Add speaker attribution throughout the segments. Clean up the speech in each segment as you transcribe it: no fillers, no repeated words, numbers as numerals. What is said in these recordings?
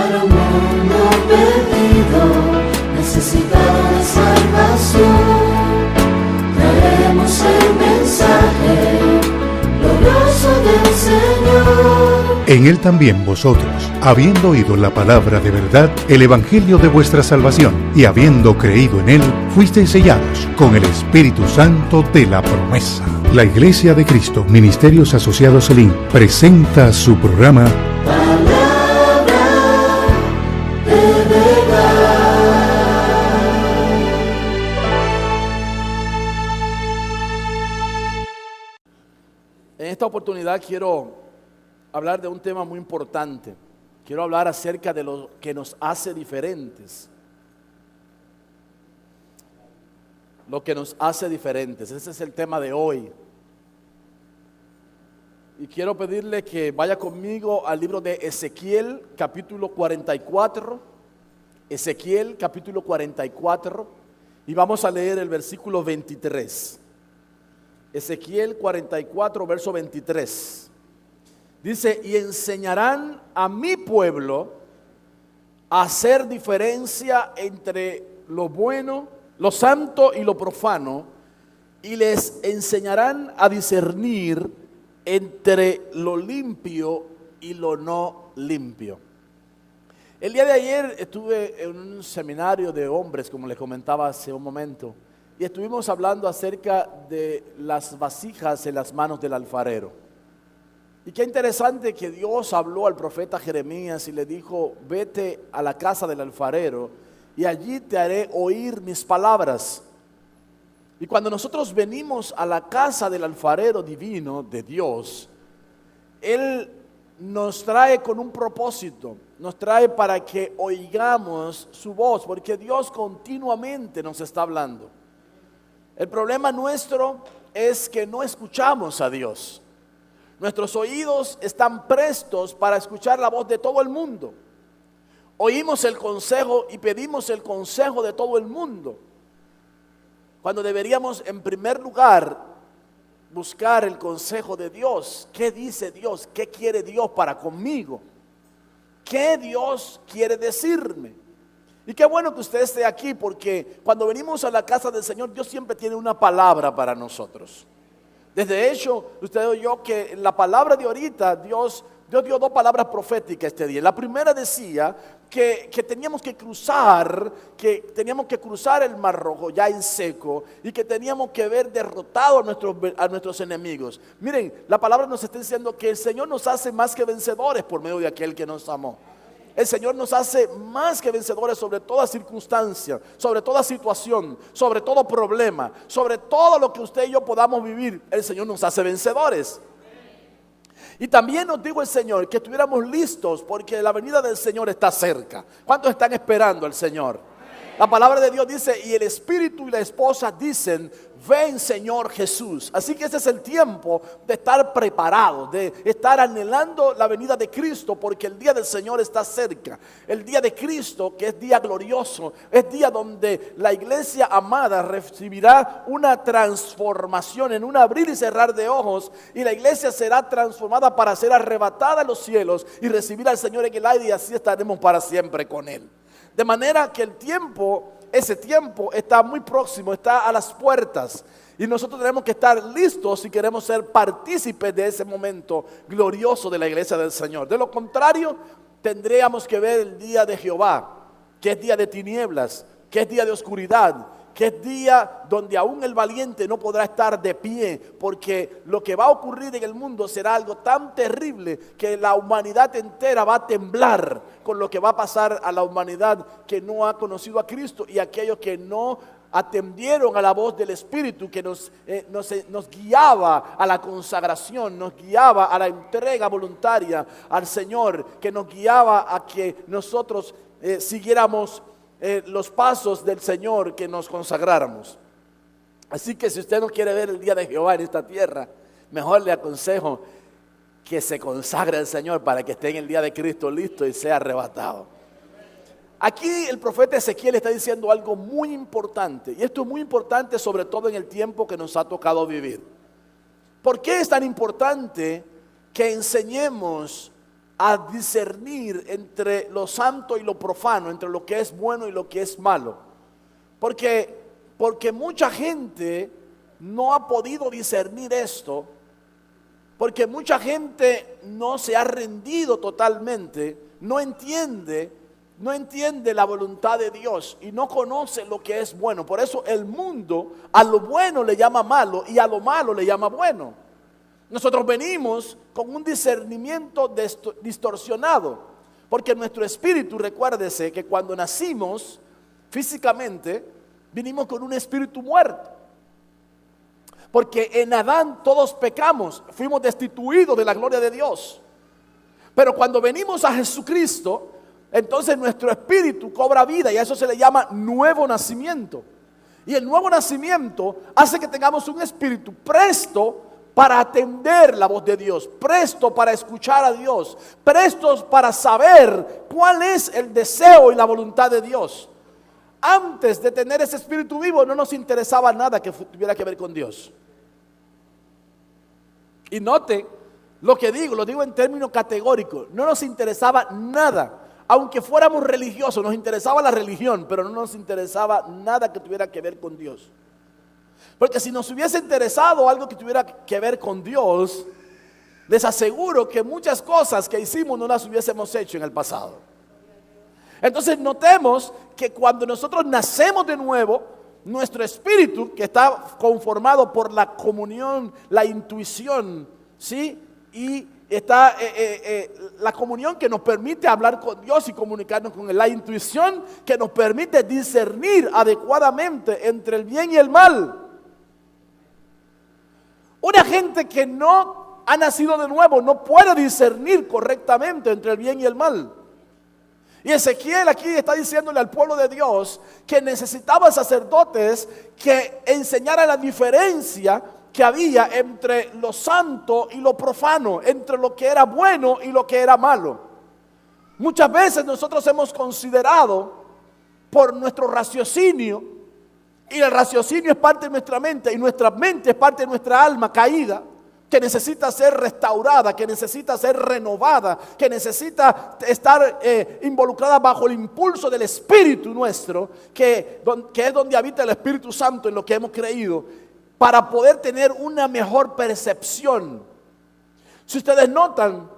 Speaker 1: para un mundo perdido, necesitado de salvación. Traemos el mensaje glorioso del Señor.
Speaker 2: En Él también vosotros, habiendo oído la palabra de verdad, el evangelio de vuestra salvación, y habiendo creído en Él, fuisteis sellados con el Espíritu Santo de la promesa. La Iglesia de Cristo, Ministerios Asociados Selim, presenta su programa
Speaker 1: Palabra de verdad.
Speaker 3: En esta oportunidad quiero hablar de un tema muy importante. Quiero hablar acerca de lo que nos hace diferentes. Lo que nos hace diferentes. Ese es el tema de hoy. Y quiero pedirle que vaya conmigo al libro de Ezequiel, capítulo 44. Ezequiel, capítulo 44. Y vamos a leer el versículo 23. Ezequiel 44, verso 23. Dice, y enseñarán a mi pueblo a hacer diferencia entre lo bueno, lo santo y lo profano, y les enseñarán a discernir entre lo limpio y lo no limpio. El día de ayer estuve en un seminario de hombres, como les comentaba hace un momento, y estuvimos hablando acerca de las vasijas en las manos del alfarero. Y qué interesante que Dios habló al profeta Jeremías y le dijo, vete a la casa del alfarero y allí te haré oír mis palabras. Y cuando nosotros venimos a la casa del alfarero divino de Dios, Él nos trae con un propósito, nos trae para que oigamos su voz, porque Dios continuamente nos está hablando. El problema nuestro es que no escuchamos a Dios. Nuestros oídos están prestos para escuchar la voz de todo el mundo. Oímos el consejo y pedimos el consejo de todo el mundo, cuando deberíamos en primer lugar buscar el consejo de Dios. ¿Qué dice Dios? ¿Qué quiere Dios para conmigo? ¿Qué Dios quiere decirme? Y qué bueno que usted esté aquí, porque cuando venimos a la casa del Señor, Dios siempre tiene una palabra para nosotros. Desde hecho, usted oyó que en la palabra de ahorita, Dios dio dos palabras proféticas este día. La primera decía que teníamos que cruzar el Mar Rojo ya en seco, y que teníamos que ver derrotado a nuestros enemigos. Miren, la palabra nos está diciendo que el Señor nos hace más que vencedores por medio de aquel que nos amó. El Señor nos hace más que vencedores sobre toda circunstancia, sobre toda situación, sobre todo problema, sobre todo lo que usted y yo podamos vivir. El Señor nos hace vencedores. Y también nos dijo el Señor que estuviéramos listos, porque la venida del Señor está cerca. ¿Cuántos están esperando al Señor? La palabra de Dios dice, y el Espíritu y la esposa dicen, ven Señor Jesús. Así que ese es el tiempo de estar preparados, de estar anhelando la venida de Cristo, porque el día del Señor está cerca. El día de Cristo, que es día glorioso, es día donde la iglesia amada recibirá una transformación en un abrir y cerrar de ojos, y la iglesia será transformada para ser arrebatada a los cielos y recibir al Señor en el aire, y así estaremos para siempre con Él. De manera que ese tiempo está muy próximo, está a las puertas. Y nosotros tenemos que estar listos si queremos ser partícipes de ese momento glorioso de la iglesia del Señor. De lo contrario, tendríamos que ver el día de Jehová, que es día de tinieblas, que es día de oscuridad, que es día donde aún el valiente no podrá estar de pie, porque lo que va a ocurrir en el mundo será algo tan terrible que la humanidad entera va a temblar con lo que va a pasar a la humanidad que no ha conocido a Cristo, y aquellos que no atendieron a la voz del Espíritu que nos guiaba a la consagración, nos guiaba a la entrega voluntaria al Señor, que nos guiaba a que nosotros siguiéramos los pasos del Señor, que nos consagráramos. Así que si usted no quiere ver el día de Jehová en esta tierra, mejor le aconsejo que se consagre al Señor para que esté en el día de Cristo listo y sea arrebatado. Aquí el profeta Ezequiel está diciendo algo muy importante, y esto es muy importante sobre todo en el tiempo que nos ha tocado vivir. ¿Por qué es tan importante que enseñemos a discernir entre lo santo y lo profano, entre lo que es bueno y lo que es malo. Porque mucha gente no ha podido discernir esto, porque mucha gente no se ha rendido totalmente, no entiende la voluntad de Dios y no conoce lo que es bueno. Por eso el mundo a lo bueno le llama malo y a lo malo le llama bueno. Nosotros venimos con un discernimiento distorsionado, porque nuestro espíritu, recuérdese que cuando nacimos físicamente, vinimos con un espíritu muerto. Porque en Adán todos pecamos, fuimos destituidos de la gloria de Dios. Pero cuando venimos a Jesucristo, entonces nuestro espíritu cobra vida y a eso se le llama nuevo nacimiento. Y el nuevo nacimiento hace que tengamos un espíritu presto para atender la voz de Dios, presto para escuchar a Dios, prestos para saber cuál es el deseo y la voluntad de Dios. Antes de tener ese espíritu vivo no nos interesaba nada que tuviera que ver con Dios. Y note lo digo en términos categóricos, no nos interesaba nada. Aunque fuéramos religiosos, nos interesaba la religión, pero no nos interesaba nada que tuviera que ver con Dios. Porque si nos hubiese interesado algo que tuviera que ver con Dios, les aseguro que muchas cosas que hicimos no las hubiésemos hecho en el pasado. Entonces notemos que cuando nosotros nacemos de nuevo, nuestro espíritu, que está conformado por la comunión, la intuición, ¿sí? Y está la comunión que nos permite hablar con Dios y comunicarnos con Él. La intuición que nos permite discernir adecuadamente entre el bien y el mal. Una gente que no ha nacido de nuevo no puede discernir correctamente entre el bien y el mal. Y Ezequiel aquí está diciéndole al pueblo de Dios que necesitaba sacerdotes que enseñaran la diferencia que había entre lo santo y lo profano, entre lo que era bueno y lo que era malo. Muchas veces nosotros hemos considerado por nuestro raciocinio, y el raciocinio es parte de nuestra mente, y nuestra mente es parte de nuestra alma caída, que necesita ser restaurada, que necesita ser renovada, que necesita estar involucrada bajo el impulso del Espíritu nuestro, que es donde habita el Espíritu Santo en lo que hemos creído, para poder tener una mejor percepción. Si ustedes notan,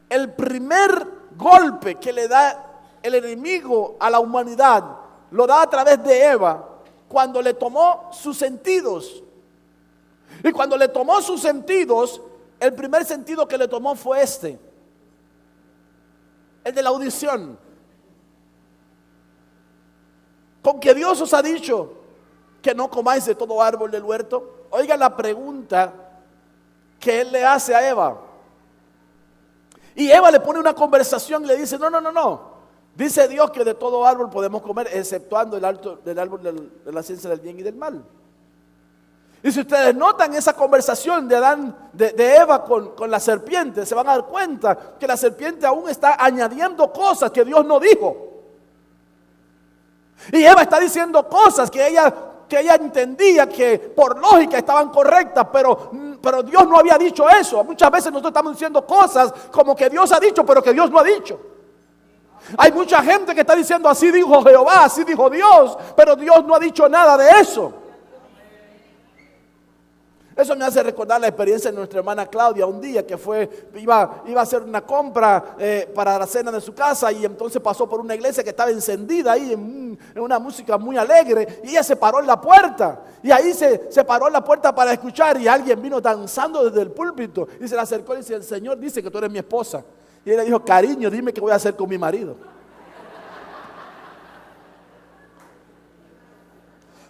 Speaker 3: el primer golpe que le da el enemigo a la humanidad, lo da a través de Eva, cuando le tomó sus sentidos. Y cuando le tomó sus sentidos, el primer sentido que le tomó fue el de la audición. Con que Dios os ha dicho que no comáis de todo árbol del huerto. Oiga la pregunta que Él le hace a Eva. Y Eva le pone una conversación y le dice, no. Dice Dios que de todo árbol podemos comer, exceptuando del árbol de la ciencia del bien y del mal. Y si ustedes notan esa conversación de Eva con la serpiente, se van a dar cuenta que la serpiente aún está añadiendo cosas que Dios no dijo. Y Eva está diciendo cosas que ella entendía que por lógica estaban correctas, pero Dios no había dicho eso. Muchas veces nosotros estamos diciendo cosas como que Dios ha dicho, pero que Dios no ha dicho. Hay mucha gente que está diciendo así dijo Jehová, así dijo Dios, pero Dios no ha dicho nada de eso. Eso me hace recordar la experiencia de nuestra hermana Claudia un día que iba a hacer una compra para la cena de su casa, y entonces pasó por una iglesia que estaba encendida ahí en una música muy alegre, y ella se paró en la puerta, y ahí se paró en la puerta para escuchar, y alguien vino danzando desde el púlpito y se le acercó y dice, el Señor dice que tú eres mi esposa. Y él le dijo, cariño, dime qué voy a hacer con mi marido.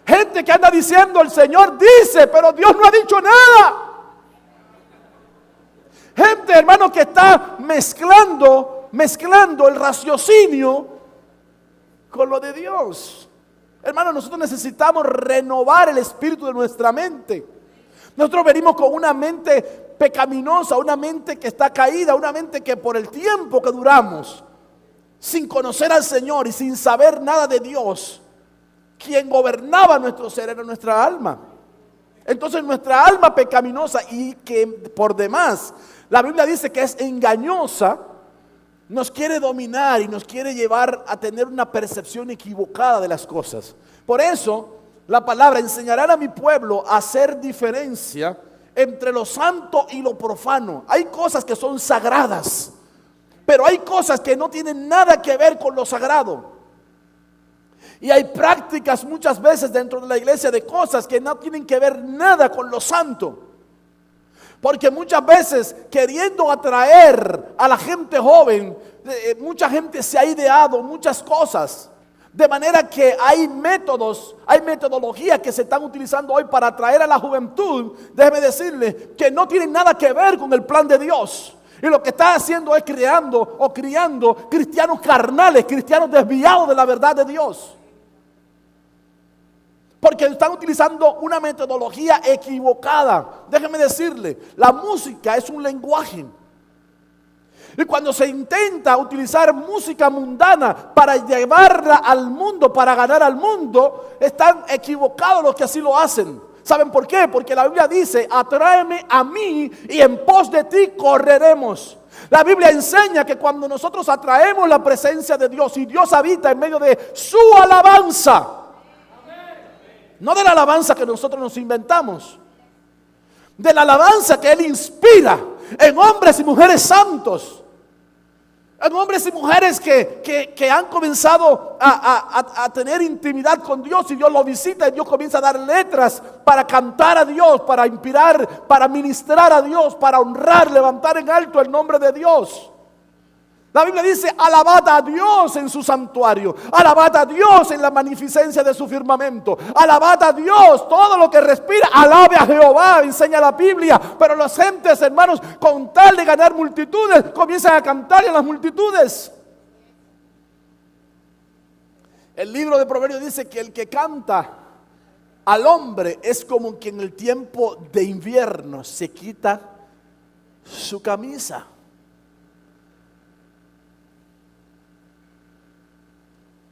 Speaker 3: Gente que anda diciendo, el Señor dice, pero Dios no ha dicho nada. Gente, hermano, que está mezclando el raciocinio con lo de Dios. Hermano, nosotros necesitamos renovar el espíritu de nuestra mente. Nosotros venimos con una mente pecaminosa, una mente que está caída, una mente que por el tiempo que duramos, sin conocer al Señor y sin saber nada de Dios, quien gobernaba nuestro ser era nuestra alma. Entonces nuestra alma pecaminosa, y que por demás la Biblia dice que es engañosa, nos quiere dominar y nos quiere llevar a tener una percepción equivocada de las cosas. Por eso, la palabra enseñará a mi pueblo a hacer diferencia entre lo santo y lo profano. Hay cosas que son sagradas, pero hay cosas que no tienen nada que ver con lo sagrado. Y hay prácticas muchas veces dentro de la iglesia de cosas que no tienen que ver nada con lo santo. Porque muchas veces, queriendo atraer a la gente joven, mucha gente se ha ideado muchas cosas. De manera que hay métodos, hay metodologías que se están utilizando hoy para atraer a la juventud. Déjeme decirle que no tienen nada que ver con el plan de Dios. Y lo que está haciendo es criando cristianos carnales, cristianos desviados de la verdad de Dios. Porque están utilizando una metodología equivocada. Déjeme decirle, la música es un lenguaje. Y cuando se intenta utilizar música mundana para llevarla al mundo, para ganar al mundo, están equivocados los que así lo hacen. ¿Saben por qué? Porque la Biblia dice, atráeme a mí y en pos de ti correremos. La Biblia enseña que cuando nosotros atraemos la presencia de Dios y Dios habita en medio de su alabanza, no de la alabanza que nosotros nos inventamos, de la alabanza que Él inspira en hombres y mujeres santos, en hombres y mujeres que han comenzado a tener intimidad con Dios, y Dios lo visita y Dios comienza a dar letras para cantar a Dios, para inspirar, para ministrar a Dios, para honrar, levantar en alto el nombre de Dios. La Biblia dice, alabad a Dios en su santuario, alabad a Dios en la magnificencia de su firmamento, alabad a Dios, todo lo que respira, alabe a Jehová, enseña la Biblia. Pero las gentes, hermanos, con tal de ganar multitudes, comienzan a cantarle a las multitudes. El libro de Proverbios dice que el que canta al hombre es como que en el tiempo de invierno se quita su camisa.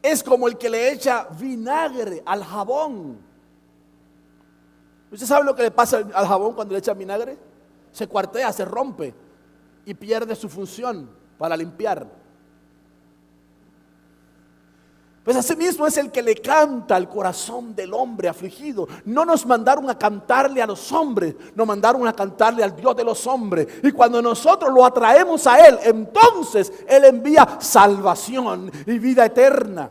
Speaker 3: Es como el que le echa vinagre al jabón. ¿Usted sabe lo que le pasa al jabón cuando le echan vinagre? Se cuartea, se rompe y pierde su función para limpiar. Pues así mismo es el que le canta al corazón del hombre afligido. No nos mandaron a cantarle a los hombres, nos mandaron a cantarle al Dios de los hombres. Y cuando nosotros lo atraemos a Él, entonces Él envía salvación y vida eterna.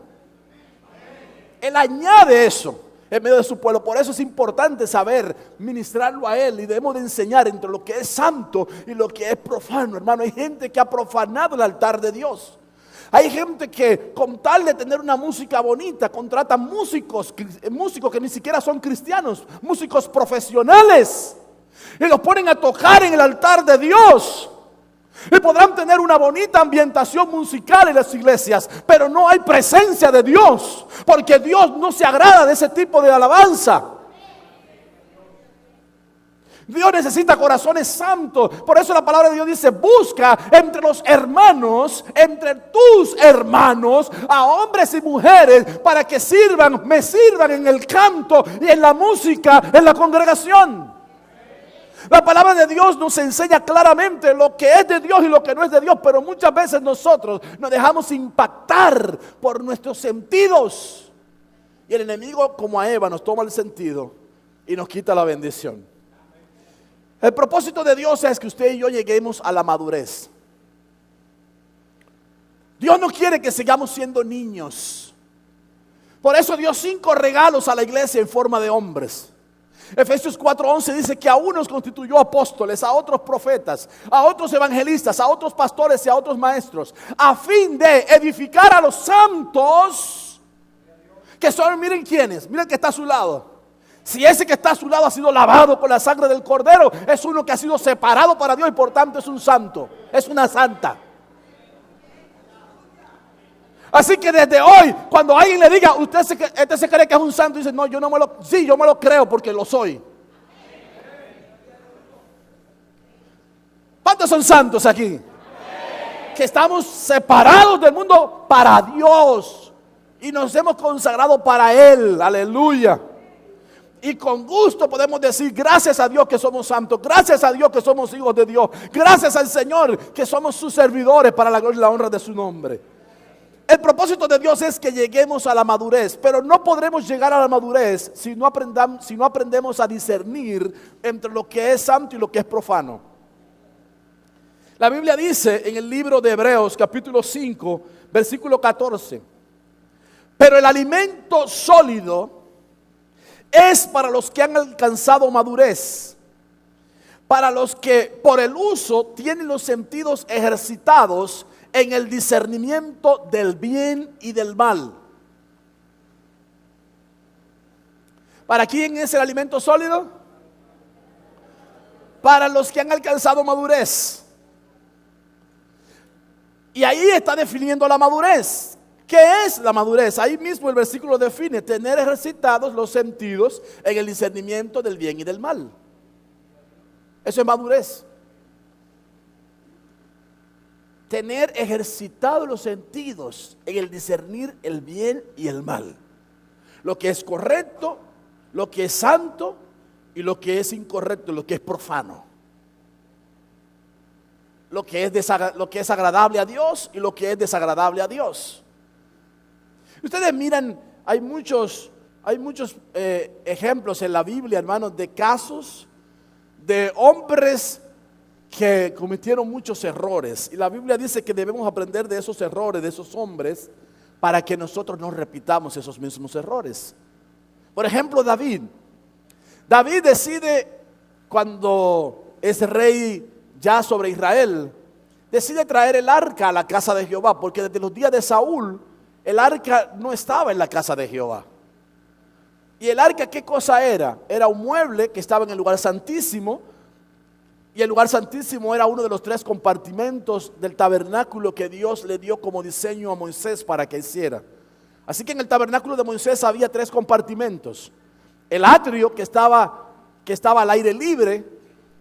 Speaker 3: Él añade eso en medio de su pueblo. Por eso es importante saber ministrarlo a Él, y debemos de enseñar entre lo que es santo y lo que es profano. Hermano, hay gente que ha profanado el altar de Dios. Hay gente que con tal de tener una música bonita contrata músicos que ni siquiera son cristianos, músicos profesionales, y los ponen a tocar en el altar de Dios. Y podrán tener una bonita ambientación musical en las iglesias, pero no hay presencia de Dios, porque Dios no se agrada de ese tipo de alabanza. Dios necesita corazones santos. Por eso la palabra de Dios dice, busca entre los hermanos, entre tus hermanos, a hombres y mujeres para que me sirvan en el canto y en la música en la congregación. La palabra de Dios nos enseña claramente lo que es de Dios y lo que no es de Dios, pero muchas veces nosotros nos dejamos impactar por nuestros sentidos, y el enemigo, como a Eva, nos toma el sentido y nos quita la bendición. El propósito de Dios es que usted y yo lleguemos a la madurez. Dios no quiere que sigamos siendo niños. Por eso dio 5 regalos a la iglesia en forma de hombres. Efesios 4:11 dice que a unos constituyó apóstoles, a otros profetas, a otros evangelistas, a otros pastores y a otros maestros, a fin de edificar a los santos, que son, miren quiénes, miren que está a su lado. Si ese que está a su lado ha sido lavado con la sangre del Cordero, es uno que ha sido separado para Dios y por tanto es un santo, es una santa. Así que desde hoy, cuando alguien le diga, este se cree que es un santo, dice, no, yo me lo creo porque lo soy. ¿Cuántos son santos aquí? Que estamos separados del mundo para Dios y nos hemos consagrado para Él. Aleluya. Y con gusto podemos decir gracias a Dios que somos santos, gracias a Dios que somos hijos de Dios, gracias al Señor que somos sus servidores para la gloria y la honra de su nombre. El propósito de Dios es que lleguemos a la madurez, pero no podremos llegar a la madurez si no aprendemos a discernir entre lo que es santo y lo que es profano. La Biblia dice en el libro de Hebreos capítulo 5, versículo 14, pero el alimento sólido es para los que han alcanzado madurez, para los que por el uso tienen los sentidos ejercitados en el discernimiento del bien y del mal. ¿Para quién es el alimento sólido? Para los que han alcanzado madurez. Y ahí está definiendo la madurez. ¿Qué es la madurez? Ahí mismo el versículo define: tener ejercitados los sentidos en el discernimiento del bien y del mal. Eso es madurez. Tener ejercitados los sentidos en el discernir el bien y el mal. Lo que es correcto, lo que es santo y lo que es incorrecto, lo que es profano. Lo que es agradable a Dios y lo que es desagradable a Dios. Ustedes miran, hay muchos ejemplos en la Biblia, hermanos, de casos de hombres que cometieron muchos errores. Y la Biblia dice que debemos aprender de esos errores, de esos hombres, para que nosotros no repitamos esos mismos errores. Por ejemplo, David. David decide, cuando es rey ya sobre Israel, decide traer el arca a la casa de Jehová, porque desde los días de Saúl, el arca no estaba en la casa de Jehová. Y el arca, ¿qué cosa era? Era un mueble que estaba en el lugar santísimo. Y el lugar santísimo era uno de los 3 compartimentos del tabernáculo que Dios le dio como diseño a Moisés para que hiciera. Así que en el tabernáculo de Moisés había 3 compartimentos. El atrio que estaba al aire libre,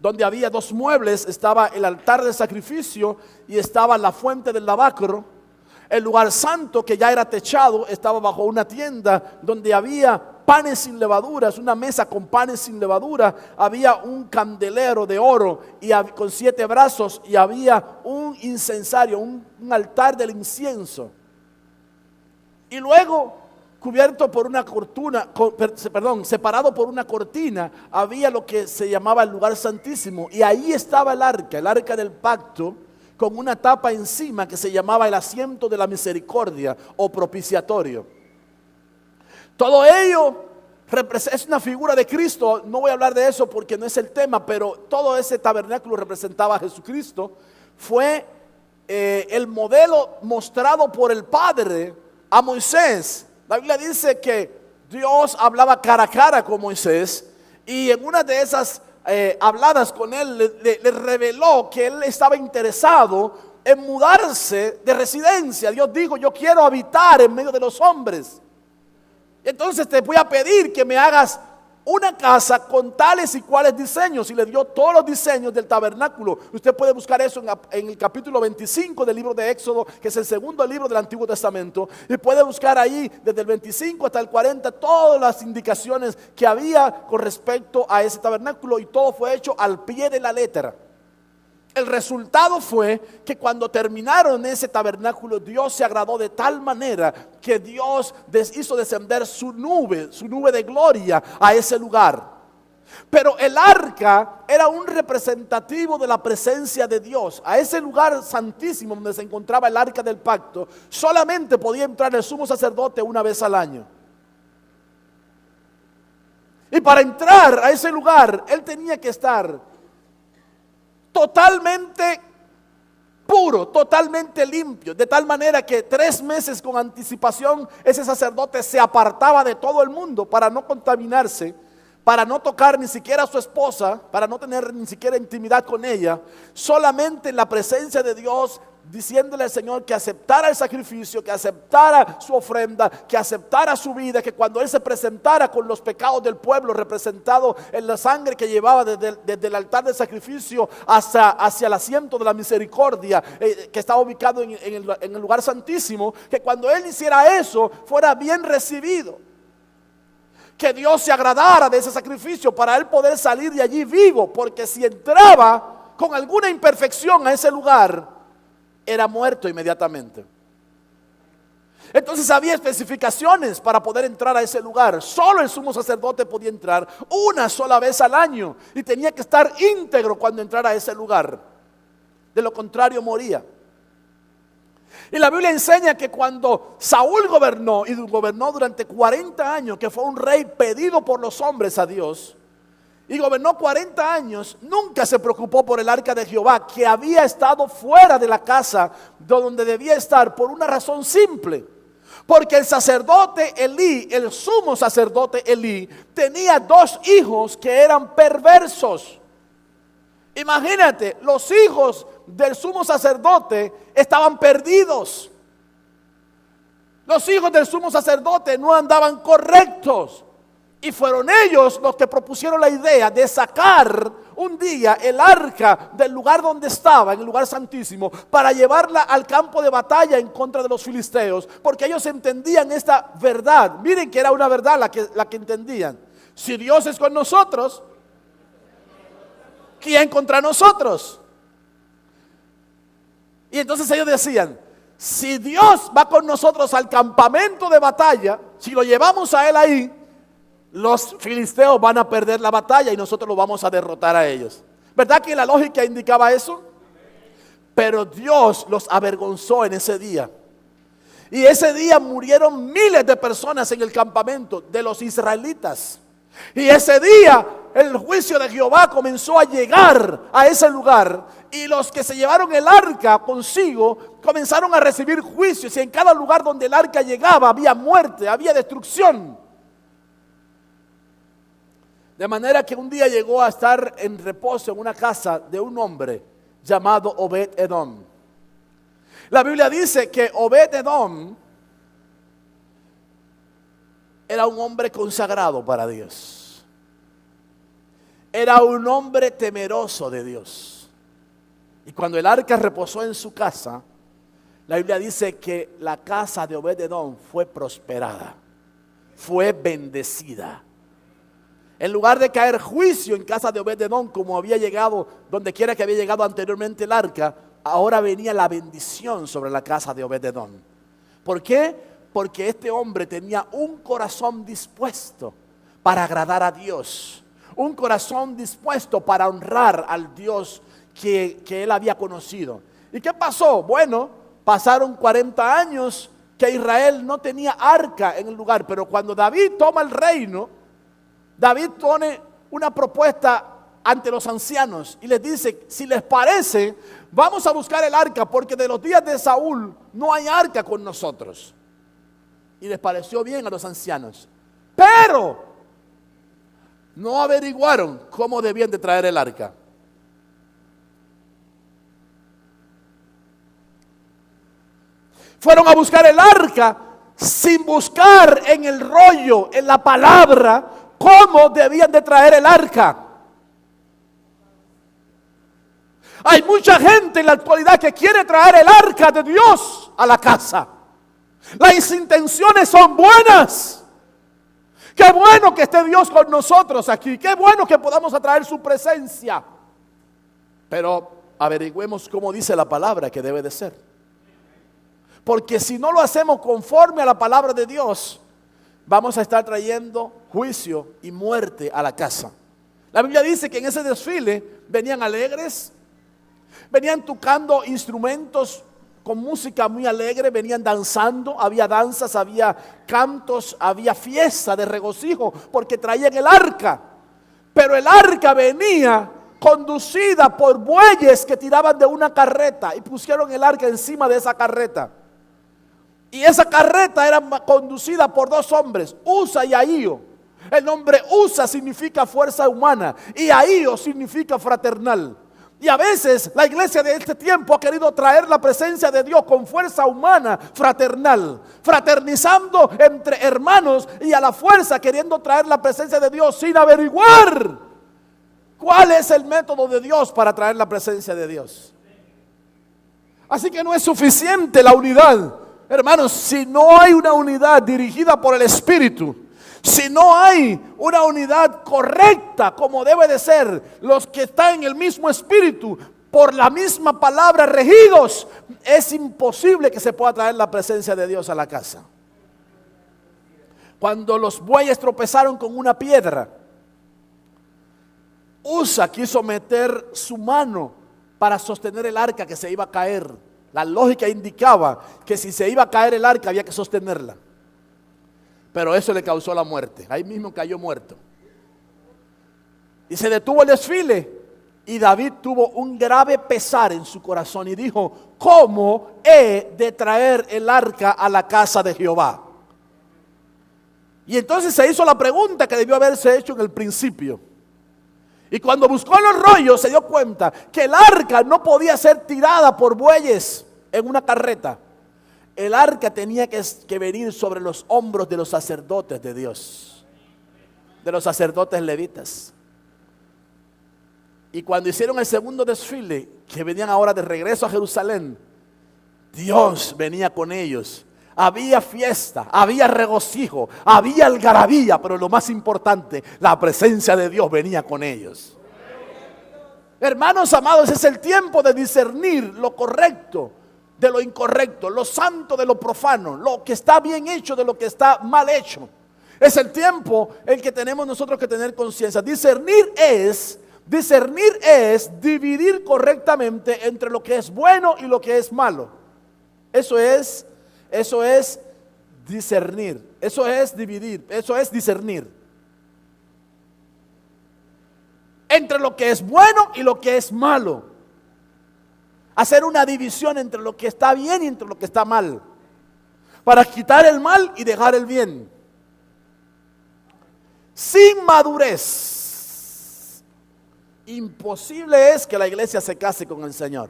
Speaker 3: donde había 2 muebles, estaba el altar de sacrificio y estaba la fuente del lavacro. El lugar santo, que ya era techado, estaba bajo una tienda donde había panes sin levaduras, una mesa con panes sin levadura, había un candelero de oro con 7 brazos y había un incensario, un altar del incienso. Y luego, cubierto por una cortina, separado por una cortina, había lo que se llamaba el lugar santísimo, y ahí estaba el arca del pacto, con una tapa encima que se llamaba el asiento de la misericordia o propiciatorio. Todo ello es una figura de Cristo. No voy a hablar de eso porque no es el tema, pero todo ese tabernáculo representaba a Jesucristo. Fue el modelo mostrado por el Padre a Moisés. La Biblia dice que Dios hablaba cara a cara con Moisés, y en una de esas habladas con él le reveló que él estaba interesado en mudarse de residencia. Dios dijo: yo quiero habitar en medio de los hombres. Entonces te voy a pedir que me hagas una casa con tales y cuales diseños, y le dio todos los diseños del tabernáculo. Usted puede buscar eso en el capítulo 25 del libro de Éxodo, que es el segundo libro del Antiguo Testamento, y puede buscar ahí desde el 25 hasta el 40 todas las indicaciones que había con respecto a ese tabernáculo, y todo fue hecho al pie de la letra. El resultado fue que cuando terminaron ese tabernáculo, Dios se agradó de tal manera que Dios hizo descender su nube de gloria a ese lugar. Pero el arca era un representativo de la presencia de Dios. A ese lugar santísimo donde se encontraba el arca del pacto, solamente podía entrar el sumo sacerdote una vez al año. Y para entrar a ese lugar, él tenía que estar totalmente puro, totalmente limpio, de tal manera que 3 meses con anticipación ese sacerdote se apartaba de todo el mundo para no contaminarse, para no tocar ni siquiera a su esposa, para no tener ni siquiera intimidad con ella, solamente en la presencia de Dios, diciéndole al Señor que aceptara el sacrificio, que aceptara su ofrenda, que aceptara su vida, que cuando Él se presentara con los pecados del pueblo representado en la sangre que llevaba desde el altar del sacrificio hacia el asiento de la misericordia, que estaba ubicado en el lugar santísimo, que cuando Él hiciera eso fuera bien recibido. que Dios se agradara de ese sacrificio para él poder salir de allí vivo, porque si entraba con alguna imperfección a ese lugar, era muerto inmediatamente. Entonces había especificaciones para poder entrar a ese lugar. Solo el sumo sacerdote podía entrar una sola vez al año y tenía que estar íntegro cuando entrara a ese lugar. De lo contrario moría. Y la Biblia enseña que cuando Saúl gobernó, y gobernó durante 40 años, que fue un rey pedido por los hombres a Dios, y gobernó 40 años, nunca se preocupó por el arca de Jehová, que había estado fuera de la casa donde debía estar, por una razón simple. Porque el sacerdote Elí, el sumo sacerdote Elí, tenía 2 hijos que eran perversos. Imagínate, los hijos del sumo sacerdote estaban perdidos. Los hijos del sumo sacerdote no andaban correctos. Y fueron ellos los que propusieron la idea de sacar un día el arca del lugar donde estaba, en el lugar santísimo, para llevarla al campo de batalla en contra de los filisteos, porque ellos entendían esta verdad. Miren que era una verdad la que entendían. Si Dios es con nosotros, ¿quién contra nosotros? Y entonces ellos decían, si Dios va con nosotros al campamento de batalla, si lo llevamos a él ahí, los filisteos van a perder la batalla y nosotros los vamos a derrotar a ellos. ¿Verdad que la lógica indicaba eso? Pero Dios los avergonzó en ese día. Y ese día murieron miles de personas en el campamento de los israelitas. Y ese día el juicio de Jehová comenzó a llegar a ese lugar. Y los que se llevaron el arca consigo comenzaron a recibir juicios. Y en cada lugar donde el arca llegaba había muerte, había destrucción. De manera que un día llegó a estar en reposo en una casa de un hombre llamado Obed-Edom. La Biblia dice que Obed-Edom era un hombre consagrado para Dios. Era un hombre temeroso de Dios. Y cuando el arca reposó en su casa, la Biblia dice que la casa de Obed-Edom fue prosperada, fue bendecida. En lugar de caer juicio en casa de Obed-Edom, como había llegado, donde quiera que había llegado anteriormente el arca, ahora venía la bendición sobre la casa de Obed-Edom. ¿Por qué? Porque este hombre tenía un corazón dispuesto para agradar a Dios. Un corazón dispuesto para honrar al Dios que él había conocido. ¿Y qué pasó? Bueno, pasaron 40 años que Israel no tenía arca en el lugar, pero cuando David toma el reino, David pone una propuesta ante los ancianos y les dice, si les parece, vamos a buscar el arca, porque de los días de Saúl no hay arca con nosotros. Y les pareció bien a los ancianos, pero no averiguaron cómo debían de traer el arca. Fueron a buscar el arca sin buscar en el rollo, en la palabra, cómo debían de traer el arca. Hay mucha gente en la actualidad que quiere traer el arca de Dios a la casa. Las intenciones son buenas. Qué bueno que esté Dios con nosotros aquí. Qué bueno que podamos atraer su presencia. Pero averigüemos cómo dice la palabra que debe de ser. Porque si no lo hacemos conforme a la palabra de Dios, vamos a estar trayendo juicio y muerte a la casa. La Biblia dice que en ese desfile venían alegres, venían tocando instrumentos con música muy alegre, venían danzando, había danzas, había cantos, había fiesta de regocijo, porque traían el arca. Pero el arca venía conducida por bueyes que tiraban de una carreta y pusieron el arca encima de esa carreta. Y esa carreta era conducida por 2 hombres, Uza y Ahío. El nombre Uza significa fuerza humana y Ahío significa fraternal. Y a veces la iglesia de este tiempo ha querido traer la presencia de Dios con fuerza humana fraternal, fraternizando entre hermanos y a la fuerza queriendo traer la presencia de Dios sin averiguar cuál es el método de Dios para traer la presencia de Dios. Así que no es suficiente la unidad. Hermanos, si no hay una unidad dirigida por el Espíritu, Si no hay una unidad correcta como debe de ser, los que están en el mismo espíritu, por la misma palabra regidos, es imposible que se pueda traer la presencia de Dios a la casa. Cuando los bueyes tropezaron con una piedra, Usa quiso meter su mano para sostener el arca que se iba a caer. La lógica indicaba que si se iba a caer el arca había que sostenerla. Pero eso le causó la muerte. Ahí mismo cayó muerto. Y se detuvo el desfile. Y David tuvo un grave pesar en su corazón y dijo: ¿cómo he de traer el arca a la casa de Jehová? Y entonces se hizo la pregunta que debió haberse hecho en el principio. Y cuando buscó en los rollos se dio cuenta que el arca no podía ser tirada por bueyes en una carreta. El arca tenía que venir sobre los hombros de los sacerdotes de Dios, de los sacerdotes levitas. Y cuando hicieron el segundo desfile, que venían ahora de regreso a Jerusalén, Dios venía con ellos. Había fiesta, había regocijo, había algarabía, pero lo más importante, la presencia de Dios venía con ellos. Hermanos amados, es el tiempo de discernir lo correcto de lo incorrecto, lo santo de lo profano, lo que está bien hecho de lo que está mal hecho. Es el tiempo en que tenemos nosotros que tener conciencia. Discernir es dividir correctamente entre lo que es bueno y lo que es malo. Eso es discernir. Eso es dividir. Eso es discernir entre lo que es bueno y lo que es malo. Hacer una división entre lo que está bien y entre lo que está mal, para quitar el mal y dejar el bien. Sin madurez, imposible es que la iglesia se case con el Señor.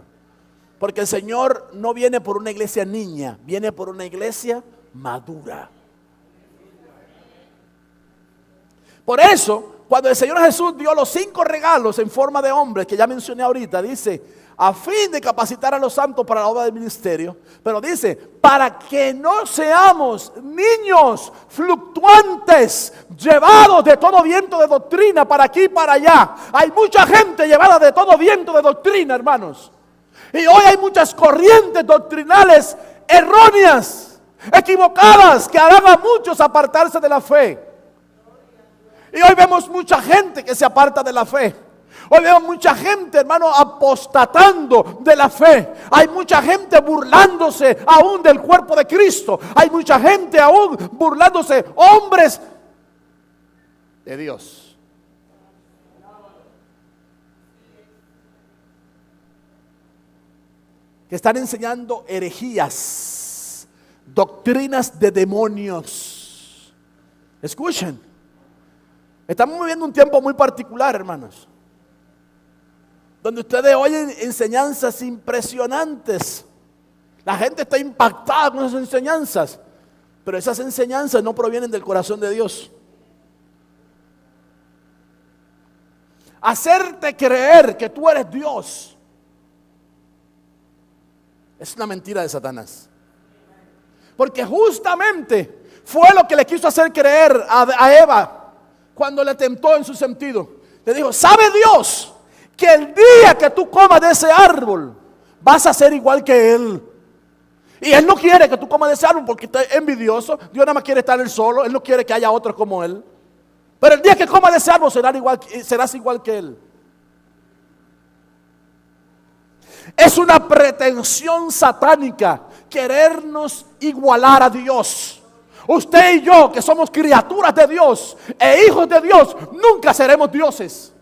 Speaker 3: Porque el Señor no viene por una iglesia niña, viene por una iglesia madura. Por eso, cuando el Señor Jesús dio los 5 regalos en forma de hombres, que ya mencioné ahorita, dice: a fin de capacitar a los santos para la obra del ministerio. Pero dice: para que no seamos niños fluctuantes, llevados de todo viento de doctrina para aquí y para allá. Hay mucha gente llevada de todo viento de doctrina, hermanos. Y hoy hay muchas corrientes doctrinales erróneas, equivocadas, que harán a muchos apartarse de la fe. Y hoy vemos mucha gente que se aparta de la fe. Hoy veo mucha gente, hermano, apostatando de la fe. Hay mucha gente burlándose aún del cuerpo de Cristo. Hay mucha gente aún burlándose, hombres de Dios. Que están enseñando herejías, doctrinas de demonios. Escuchen, estamos viviendo un tiempo muy particular, hermanos, donde ustedes oyen enseñanzas impresionantes. La gente está impactada con esas enseñanzas, pero esas enseñanzas no provienen del corazón de Dios. Hacerte creer que tú eres Dios es una mentira de Satanás. Porque justamente fue lo que le quiso hacer creer a Eva cuando le tentó en su sentido. Le dijo: ¿sabe Dios que el día que tú comas de ese árbol vas a ser igual que Él? Y Él no quiere que tú comas de ese árbol porque está envidioso. Dios nada más quiere estar Él solo. Él no quiere que haya otros como Él. Pero el día que comas de ese árbol serás igual que Él. Es una pretensión satánica querernos igualar a Dios. Usted y yo, que somos criaturas de Dios e hijos de Dios, nunca seremos dioses.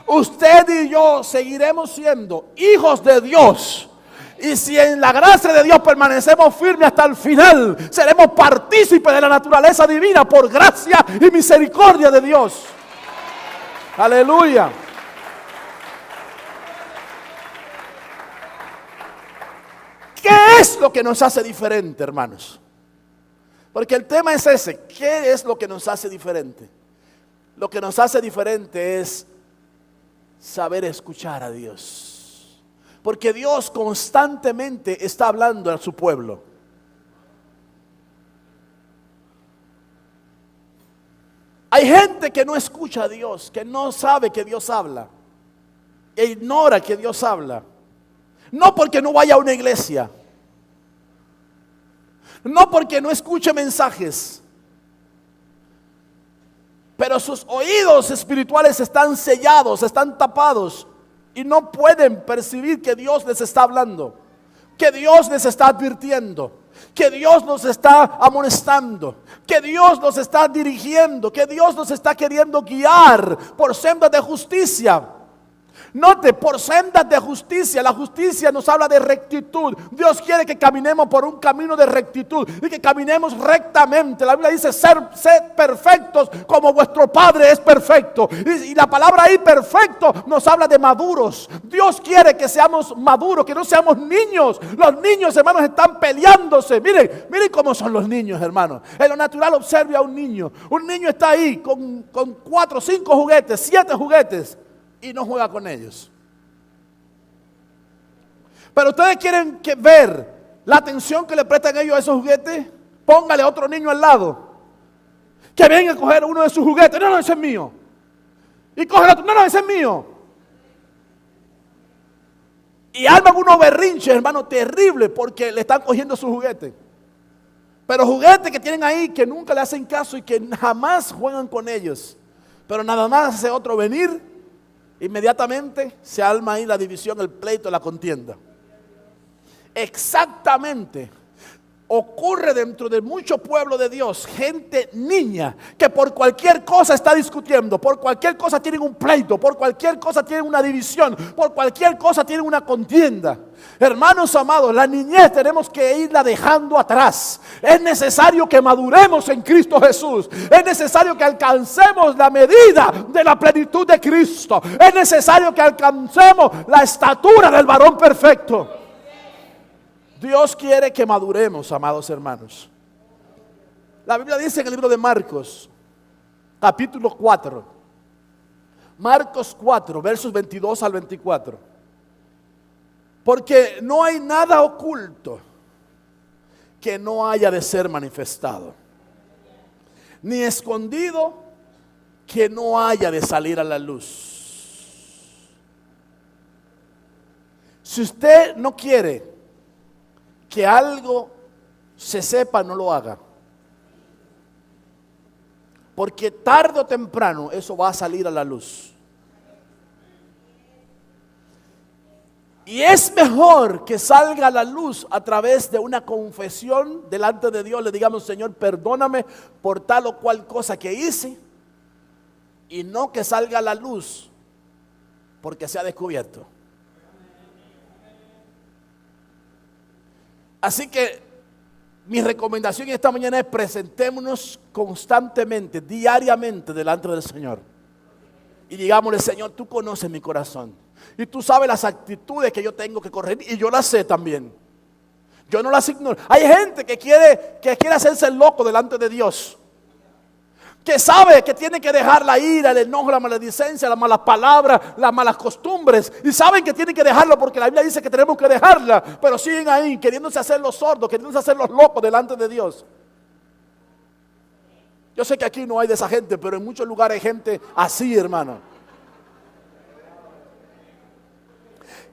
Speaker 3: Usted y yo seguiremos siendo hijos de Dios. Y si en la gracia de Dios permanecemos firmes hasta el final, seremos partícipes de la naturaleza divina por gracia y misericordia de Dios. Aleluya. ¿Qué es lo que nos hace diferente, hermanos? Porque el tema es ese. ¿Qué es lo que nos hace diferente? Lo que nos hace diferente es saber escuchar a Dios. Porque Dios constantemente está hablando a su pueblo. Hay gente que no escucha a Dios, que no sabe que Dios habla, e ignora que Dios habla. No porque no vaya a una iglesia, no porque no escuche mensajes, pero sus oídos espirituales están sellados, están tapados y no pueden percibir que Dios les está hablando, que Dios les está advirtiendo, que Dios nos está amonestando, que Dios nos está dirigiendo, que Dios nos está queriendo guiar por sendas de justicia. Note, por sendas de justicia. La justicia nos habla de rectitud. Dios quiere que caminemos por un camino de rectitud y que caminemos rectamente. La Biblia dice: sed perfectos como vuestro Padre es perfecto. Y la palabra ahí, perfecto, nos habla de maduros. Dios quiere que seamos maduros, que no seamos niños. Los niños, hermanos, están peleándose. Miren cómo son los niños, hermanos. En lo natural, observe a un niño. Un niño está ahí con 4, 5 juguetes, 7 juguetes, y no juega con ellos. Pero ustedes quieren ver la atención que le prestan ellos a esos juguetes. Póngale a otro niño al lado que venga a coger uno de sus juguetes. No, ese es mío. Y coge el otro. No, ese es mío. Y arman unos berrinches, hermano, terrible, porque le están cogiendo sus juguetes. Pero juguetes que tienen ahí, que nunca le hacen caso y que jamás juegan con ellos. Pero nada más hace otro venir, inmediatamente se arma ahí la división, el pleito, la contienda. Exactamente ocurre dentro de mucho pueblo de Dios, gente niña que por cualquier cosa está discutiendo, por cualquier cosa tienen un pleito, por cualquier cosa tienen una división, por cualquier cosa tienen una contienda. Hermanos amados, la niñez tenemos que irla dejando atrás. Es necesario que maduremos en Cristo Jesús. Es necesario que alcancemos la medida de la plenitud de Cristo. Es necesario que alcancemos la estatura del varón perfecto. Dios quiere que maduremos, amados hermanos. La Biblia dice en el libro de Marcos, capítulo 4, Marcos 4, versos 22 al 24. Porque no hay nada oculto que no haya de ser manifestado, ni escondido que no haya de salir a la luz. Si usted no quiere que algo se sepa, no lo haga. Porque tarde o temprano eso va a salir a la luz. Y es mejor que salga a la luz a través de una confesión delante de Dios. Le digamos: Señor, perdóname por tal o cual cosa que hice. Y no que salga a la luz porque se ha descubierto. Así que mi recomendación esta mañana es: presentémonos constantemente, diariamente delante del Señor. Y digámosle: Señor, tú conoces mi corazón. Y tú sabes las actitudes que yo tengo que corregir. Y yo las sé también. Yo no las ignoro. Hay gente que quiere hacerse el loco delante de Dios. Que sabe que tiene que dejar la ira, el enojo, la maledicencia, las malas palabras, las malas costumbres. Y saben que tienen que dejarlo porque la Biblia dice que tenemos que dejarla. Pero siguen ahí queriéndose hacer los sordos, queriéndose hacer los locos delante de Dios. Yo sé que aquí no hay de esa gente, pero en muchos lugares hay gente así, hermano.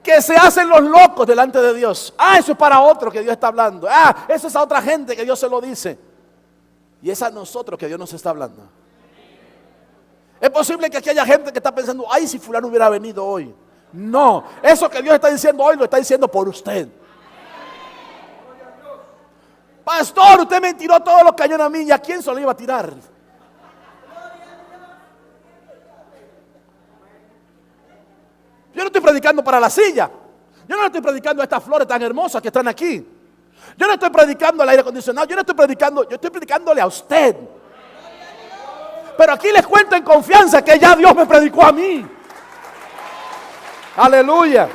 Speaker 3: Que se hacen los locos delante de Dios. Eso es para otro que Dios está hablando. Eso es a otra gente que Dios se lo dice. Y es a nosotros que Dios nos está hablando. Es posible que aquí haya gente que está pensando: ay, si fulano hubiera venido hoy. No, eso que Dios está diciendo hoy lo está diciendo por usted. Pastor, usted me tiró todos los cañones a mí. ¿Y a quién se lo iba a tirar? Yo no estoy predicando para la silla. Yo no estoy predicando a estas flores tan hermosas que están aquí. Yo no estoy predicando al aire acondicionado. Yo no estoy predicando, yo estoy predicándole a usted. Pero aquí les cuento en confianza que ya Dios me predicó a mí. Aleluya.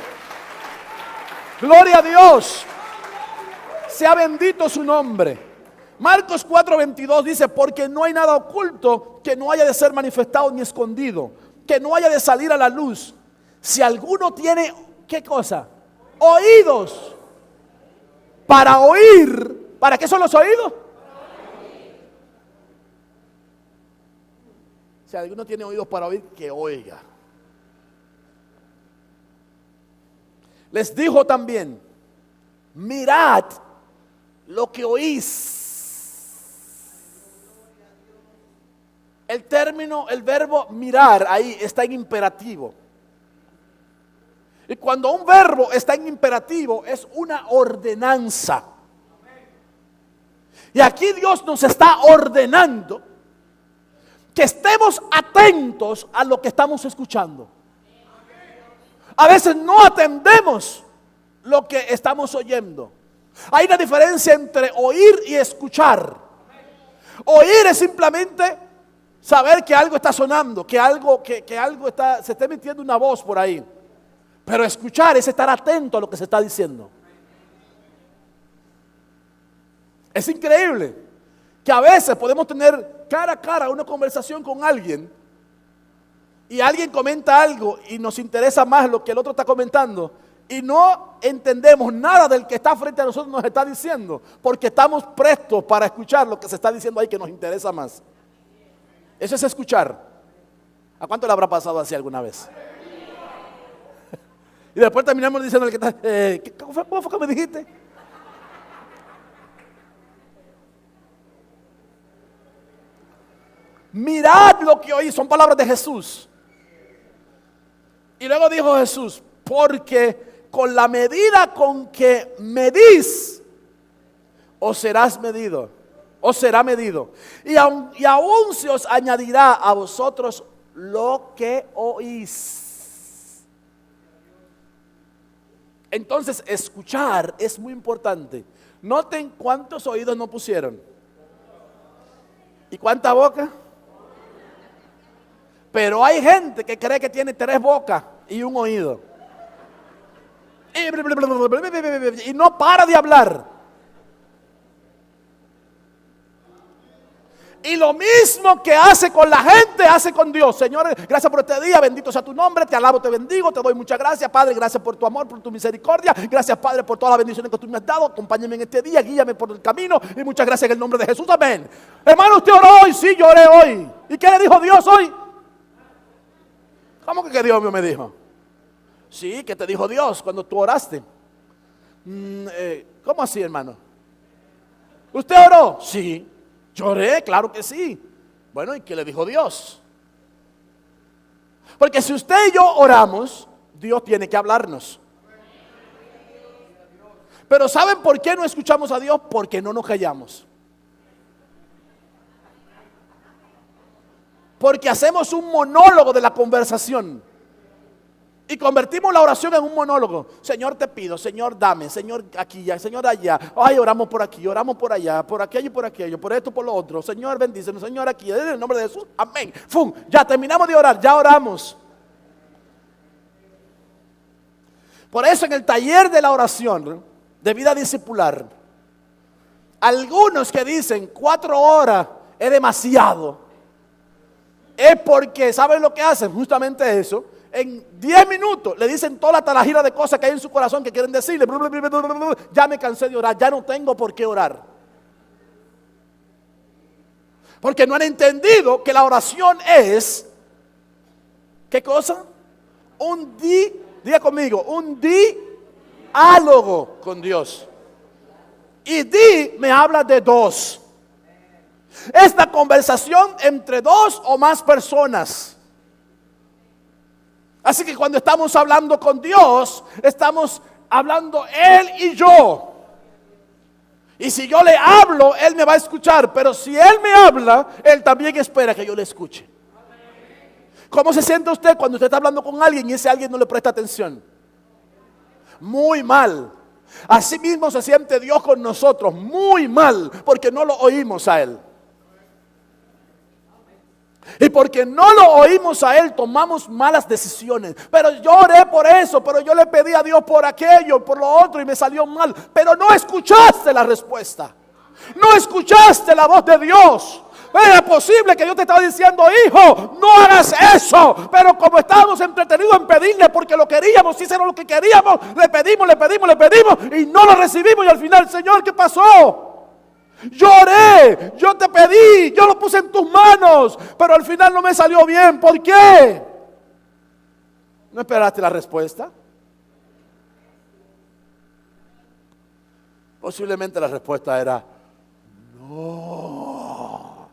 Speaker 3: Gloria a Dios. Sea bendito su nombre. Marcos 4:22 dice: porque no hay nada oculto que no haya de ser manifestado ni escondido, que no haya de salir a la luz. Si alguno tiene, ¿qué cosa? Oídos para oír. ¿Para qué son los oídos? Si alguno tiene oídos para oír, que oiga. Les dijo también, mirad lo que oís. El término, el verbo mirar ahí está en imperativo. Y cuando un verbo está en imperativo es una ordenanza. Y aquí Dios nos está ordenando que estemos atentos a lo que estamos escuchando. A veces no atendemos lo que estamos oyendo. Hay una diferencia entre oír y escuchar. Oír es simplemente saber que algo está sonando, que algo está, se está emitiendo una voz por ahí. Pero escuchar es estar atento a lo que se está diciendo. Es increíble que a veces podemos tener cara a cara una conversación con alguien y alguien comenta algo y nos interesa más lo que el otro está comentando y no entendemos nada del que está frente a nosotros nos está diciendo porque estamos prestos para escuchar lo que se está diciendo ahí que nos interesa más. Eso es escuchar. ¿A cuánto le habrá pasado así alguna vez? Y después terminamos diciendo que está, ¿cómo fue que me dijiste? Mirad lo que oí, son palabras de Jesús. Y luego dijo Jesús, porque con la medida con que medís, os serás medido, os será medido. Y aún se os añadirá a vosotros lo que oís. Entonces, escuchar es muy importante. Noten cuántos oídos no pusieron. ¿Y cuánta boca? Pero hay gente que cree que tiene 3 bocas y un oído. Y no para de hablar. Y lo mismo que hace con la gente, hace con Dios. Señor, gracias por este día, bendito sea tu nombre, te alabo, te bendigo, te doy muchas gracias, Padre, gracias por tu amor, por tu misericordia, gracias, Padre, por todas las bendiciones que tú me has dado, acompáñame en este día, guíame por el camino, y muchas gracias en el nombre de Jesús, amén. Hermano, ¿usted oró hoy? Sí, yo oré hoy. ¿Y qué le dijo Dios hoy? ¿Cómo que Dios me dijo? Sí, ¿qué te dijo Dios cuando tú oraste? ¿Cómo así, hermano? ¿Usted oró? Sí. Lloré, claro que sí. Bueno, ¿y qué le dijo Dios? Porque si usted y yo oramos, Dios tiene que hablarnos. Pero ¿saben por qué no escuchamos a Dios? Porque no nos callamos. Porque hacemos un monólogo de la conversación. Y convertimos la oración en un monólogo. Señor, te pido, Señor, dame, Señor, aquí ya, Señor, allá. Ay, oramos por aquí, oramos por allá, por aquello y por aquello, por esto, por lo otro. Señor, bendícenos, Señor, aquí, en el nombre de Jesús, amén. ¡Fum! Ya terminamos de orar, ya oramos. Por eso en el taller de la oración, de vida discipular, algunos que dicen 4 horas es demasiado, es porque, ¿saben lo que hacen? Justamente eso. En 10 minutos le dicen toda la talajira de cosas que hay en su corazón que quieren decirle. Ya me cansé de orar, ya no tengo por qué orar. Porque no han entendido que la oración es, ¿qué cosa? Diga conmigo, un diálogo con Dios. Y me habla de 2. Esta conversación entre 2 o más personas. Así que cuando estamos hablando con Dios, estamos hablando Él y yo. Y si yo le hablo, Él me va a escuchar. Pero si Él me habla, Él también espera que yo le escuche. ¿Cómo se siente usted cuando usted está hablando con alguien y ese alguien no le presta atención? Muy mal. Así mismo se siente Dios con nosotros, muy mal, porque no lo oímos a Él. Y porque no lo oímos a Él, tomamos malas decisiones. Pero yo oré por eso, pero yo le pedí a Dios por aquello, por lo otro y me salió mal. Pero no escuchaste la respuesta. No escuchaste la voz de Dios. Era posible que Dios te estaba diciendo, hijo, no hagas eso. Pero como estábamos entretenidos en pedirle porque lo queríamos, si hicieron lo que queríamos, le pedimos y no lo recibimos. Y al final, Señor, ¿qué pasó? Lloré, yo te pedí, yo lo puse en tus manos, pero al final no me salió bien. ¿Por qué? ¿No esperaste la respuesta? Posiblemente la respuesta era no.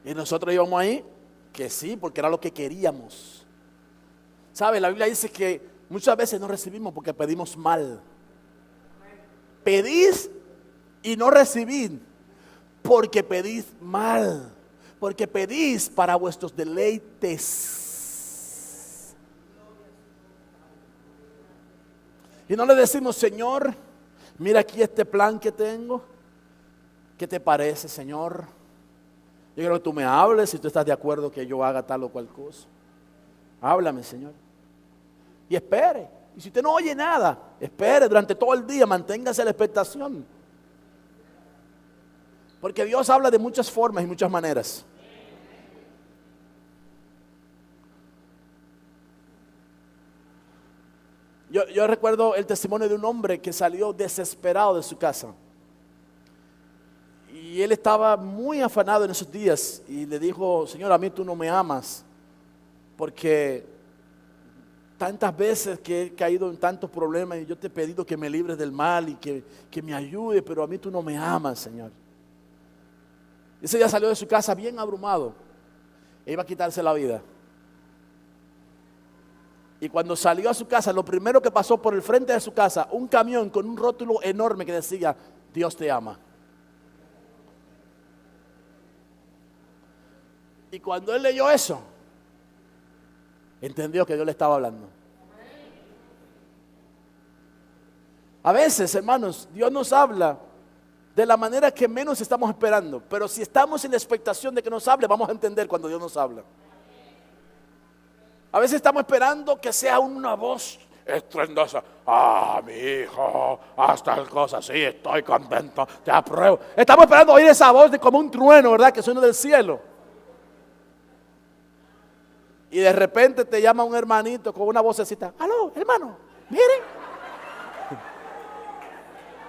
Speaker 3: Y nosotros íbamos ahí que sí, porque era lo que queríamos. ¿Sabe? La Biblia dice que muchas veces no recibimos porque pedimos mal. Pedís y no recibís porque pedís mal. Porque pedís para vuestros deleites. Y no le decimos, Señor, mira aquí este plan que tengo. ¿Qué te parece, Señor? Yo quiero que tú me hables si tú estás de acuerdo que yo haga tal o cual cosa. Háblame, Señor. Y espere. Y si usted no oye nada, espere durante todo el día, manténgase la expectación. Porque Dios habla de muchas formas y muchas maneras. Yo recuerdo el testimonio de un hombre que salió desesperado de su casa. Y él estaba muy afanado en esos días y le dijo, Señor, a mí tú no me amas, porque tantas veces que he caído en tantos problemas y yo te he pedido que me libres del mal y que me ayude, pero a mí tú no me amas, Señor. Ese día salió de su casa bien abrumado e iba a quitarse la vida. Y cuando salió a su casa, lo primero que pasó por el frente de su casa, un camión con un rótulo enorme que decía, Dios te ama. Y cuando él leyó eso, entendió que Dios le estaba hablando. A veces, hermanos, Dios nos habla de la manera que menos estamos esperando. Pero si estamos en la expectación de que nos hable, vamos a entender cuando Dios nos habla. A veces estamos esperando que sea una voz estruendosa. Mi hijo, haz tal cosa, sí, estoy contento, te apruebo. Estamos esperando oír esa voz de como un trueno, ¿verdad? Que suena del cielo. Y de repente te llama un hermanito con una vocecita. Aló, hermano, miren.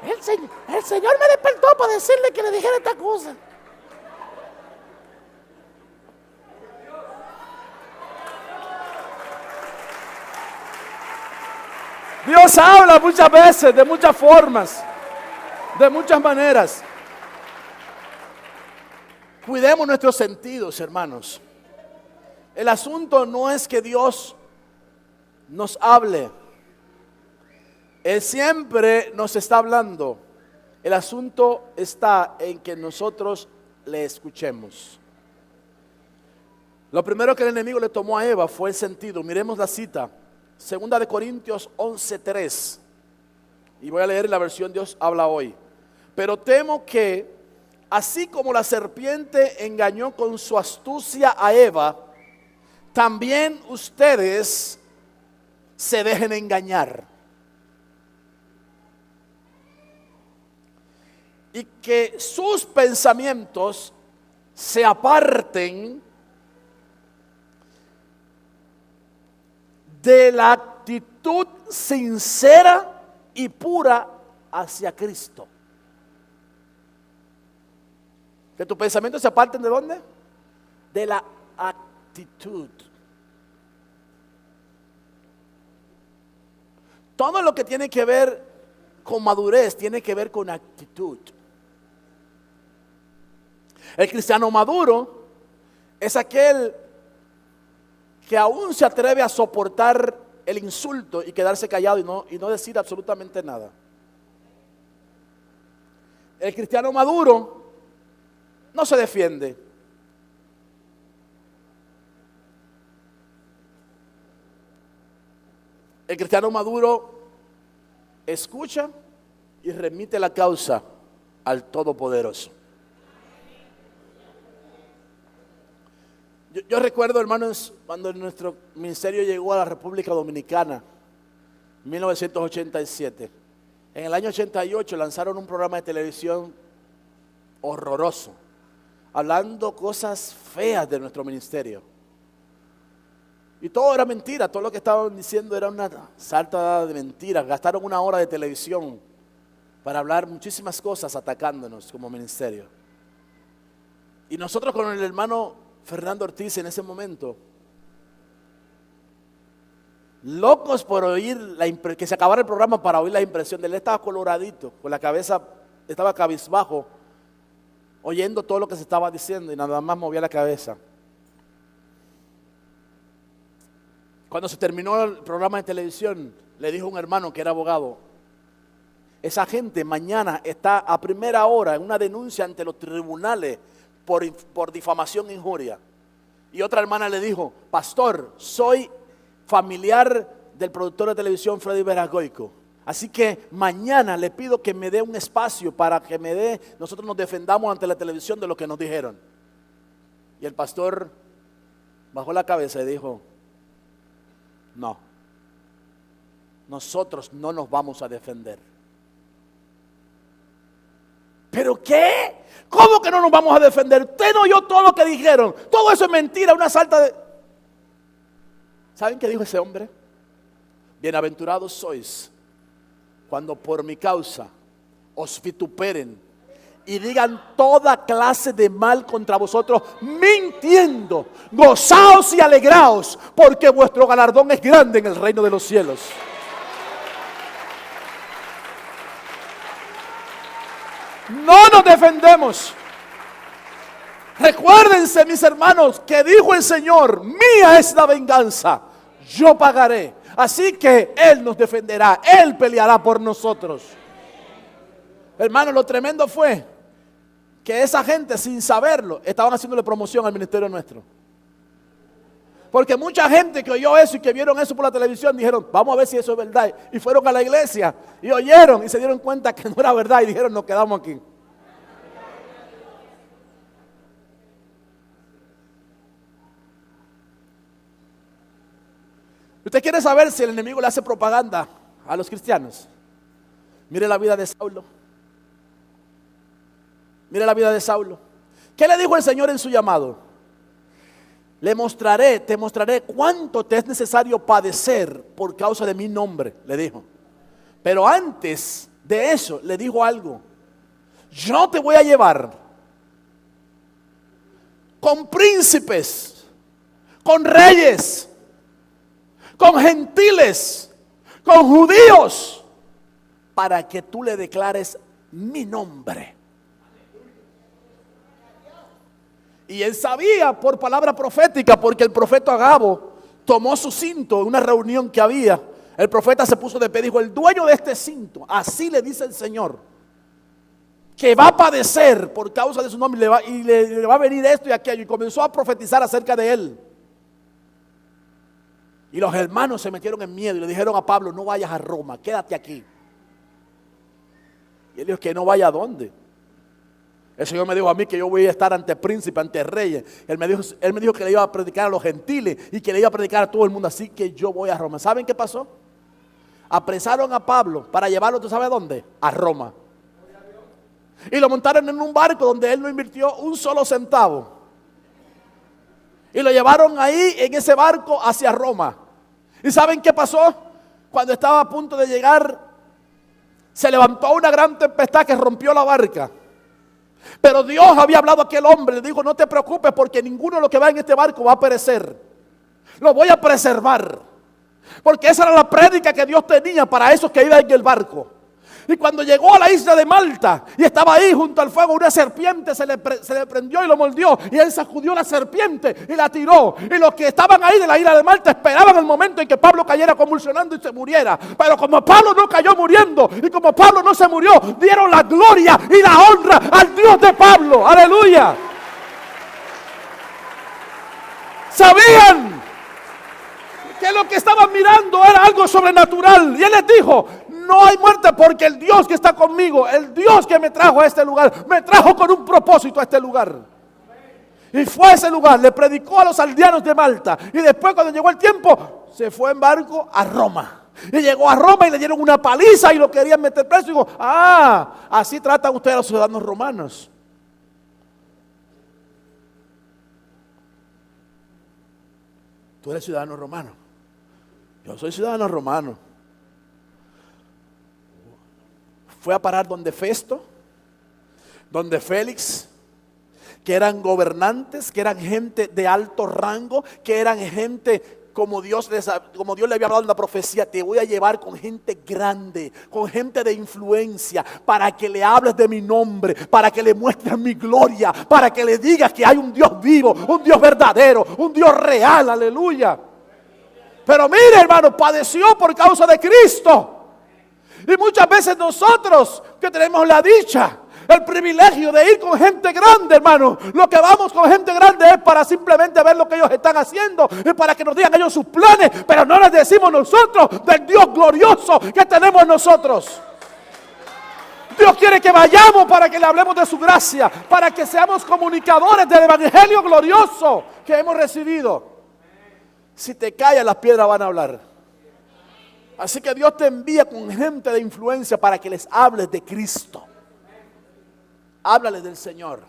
Speaker 3: El Señor me despertó para decirle que le dijera esta cosa. Dios habla muchas veces, de muchas formas, de muchas maneras. Cuidemos nuestros sentidos, hermanos. El asunto no es que Dios nos hable. Él siempre nos está hablando. El asunto está en que nosotros le escuchemos. Lo primero que el enemigo le tomó a Eva fue el sentido. Miremos la cita. 2 de Corintios 11:3. Y voy a leer la versión Dios habla hoy. Pero temo que, así como la serpiente engañó con su astucia a Eva, también ustedes se dejen engañar. Y que sus pensamientos se aparten de la actitud sincera y pura hacia Cristo. Que tus pensamientos se aparten ¿de dónde? De la actitud. Todo lo que tiene que ver con madurez tiene que ver con actitud. El cristiano maduro es aquel que aún se atreve a soportar el insulto y quedarse callado y no decir absolutamente nada. El cristiano maduro no se defiende. El cristiano maduro escucha y remite la causa al Todopoderoso. Yo recuerdo, hermanos, cuando nuestro ministerio llegó a la República Dominicana, en 1987. En el año 88 lanzaron un programa de televisión horroroso, hablando cosas feas de nuestro ministerio. Y todo era mentira, todo lo que estaban diciendo era una sarta de mentiras. Gastaron 1 hora de televisión para hablar muchísimas cosas atacándonos como ministerio. Y nosotros con el hermano Fernando Ortiz en ese momento, locos por oír que se acabara el programa para oír la impresión de él. Estaba coloradito, con la cabeza, estaba cabizbajo, oyendo todo lo que se estaba diciendo y nada más movía la cabeza. Cuando se terminó el programa de televisión, le dijo un hermano que era abogado: esa gente mañana está a primera hora en una denuncia ante los tribunales por difamación e injuria. Y otra hermana le dijo: pastor, soy familiar del productor de televisión Freddy Veragoico, así que mañana le pido que me dé un espacio para que nosotros nos defendamos ante la televisión de lo que nos dijeron. Y el pastor bajó la cabeza y dijo: no, nosotros no nos vamos a defender. ¿Pero qué? ¿Cómo que no nos vamos a defender? Usted no oyó todo lo que dijeron. Todo eso es mentira, una sarta de... ¿Saben qué dijo ese hombre? Bienaventurados sois cuando por mi causa os vituperen y digan toda clase de mal contra vosotros, mintiendo. Gozaos y alegraos, porque vuestro galardón es grande en el reino de los cielos. No nos defendemos. Recuérdense, mis hermanos, que dijo el Señor: mía es la venganza, yo pagaré. Así que Él nos defenderá, Él peleará por nosotros. Hermanos, lo tremendo fue que esa gente, sin saberlo, estaban haciéndole promoción al ministerio nuestro. Porque mucha gente que oyó eso y que vieron eso por la televisión dijeron: vamos a ver si eso es verdad. Y fueron a la iglesia y oyeron y se dieron cuenta que no era verdad y dijeron: nos quedamos aquí. ¿Usted quiere saber si el enemigo le hace propaganda a los cristianos? Mire la vida de Saulo. Mire la vida de Saulo. ¿Qué le dijo el Señor en su llamado? Te mostraré cuánto te es necesario padecer por causa de mi nombre, le dijo. Pero antes de eso, le dijo algo: yo te voy a llevar con príncipes, con reyes, con gentiles, con judíos, para que tú le declares mi nombre. Y él sabía por palabra profética, porque el profeta Agabo tomó su cinto en una reunión que había. El profeta se puso de pie y dijo: el dueño de este cinto, así le dice el Señor, que va a padecer por causa de su nombre y le va a venir esto y aquello. Y comenzó a profetizar acerca de él. Y los hermanos se metieron en miedo y le dijeron a Pablo: no vayas a Roma, quédate aquí. Y él dijo: que no vaya a dónde. El Señor me dijo a mí que yo voy a estar ante príncipe, ante reyes. Él me dijo que le iba a predicar a los gentiles y que le iba a predicar a todo el mundo, así que yo voy a Roma. ¿Saben qué pasó? Apresaron a Pablo para llevarlo, ¿tú sabes dónde? A Roma. Y lo montaron en un barco donde él no invirtió un solo centavo. Y lo llevaron ahí en ese barco hacia Roma. ¿Y saben qué pasó? Cuando estaba a punto de llegar, se levantó una gran tempestad que rompió la barca. Pero Dios había hablado a aquel hombre, le dijo: no te preocupes, porque ninguno de los que va en este barco va a perecer. Lo voy a preservar. Porque esa era la prédica que Dios tenía para esos que iban en el barco. Y cuando llegó a la isla de Malta y estaba ahí junto al fuego, una serpiente se le prendió y lo mordió. Y él sacudió la serpiente y la tiró. Y los que estaban ahí de la isla de Malta esperaban el momento en que Pablo cayera convulsionando y se muriera. Pero como Pablo no cayó muriendo y como Pablo no se murió, dieron la gloria y la honra al Dios de Pablo. ¡Aleluya! Sabían que lo que estaban mirando era algo sobrenatural. Y él les dijo: no hay muerte, porque el Dios que está conmigo, el Dios que me trajo a este lugar, me trajo con un propósito a este lugar. Y fue a ese lugar, le predicó a los aldeanos de Malta. Y después, cuando llegó el tiempo, se fue en barco a Roma. Y llegó a Roma y le dieron una paliza y lo querían meter preso. Y dijo: así tratan ustedes a los ciudadanos romanos. tú eres ciudadano romano. Yo soy ciudadano romano. Fue a parar donde Festo, donde Félix, que eran gobernantes, que eran gente de alto rango, que eran gente como Dios le había hablado en la profecía. Te voy a llevar con gente grande, con gente de influencia, para que le hables de mi nombre, para que le muestres mi gloria, para que le digas que hay un Dios vivo, un Dios verdadero, un Dios real, aleluya. Pero mire, hermano, padeció por causa de Cristo. Y muchas veces nosotros que tenemos la dicha, el privilegio de ir con gente grande, hermano, lo que vamos con gente grande es para simplemente ver lo que ellos están haciendo y para que nos digan ellos sus planes, pero no les decimos nosotros del Dios glorioso que tenemos nosotros. Dios quiere que vayamos para que le hablemos de su gracia, para que seamos comunicadores del evangelio glorioso que hemos recibido. Si te callas, las piedras van a hablar. Así que Dios te envía con gente de influencia para que les hables de Cristo. Háblales del Señor,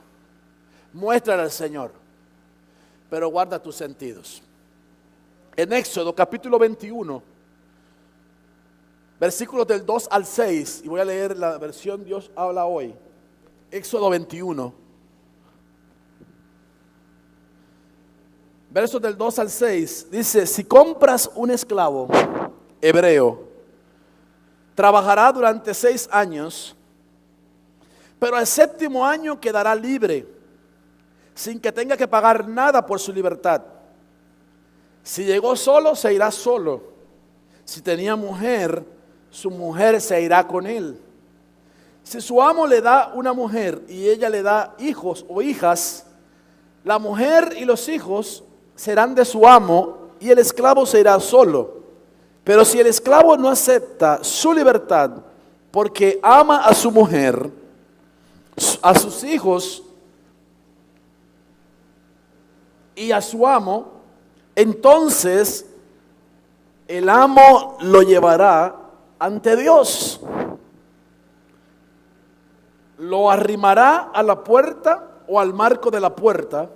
Speaker 3: muéstrale al Señor, pero guarda tus sentidos. En Éxodo capítulo 21, versículos del 2 al 6, y voy a leer la versión Dios habla hoy. Éxodo 21, versos del 2 al 6, dice: si compras un esclavo hebreo, trabajará durante 6 años, pero al 7º año quedará libre, sin que tenga que pagar nada por su libertad. Si llegó solo, se irá solo. Si tenía mujer, su mujer se irá con él. Si su amo le da una mujer y ella le da hijos o hijas, la mujer y los hijos serán de su amo y el esclavo se irá solo. Pero si el esclavo no acepta su libertad porque ama a su mujer, a sus hijos y a su amo, entonces el amo lo llevará ante Dios, lo arrimará a la puerta o al marco de la puerta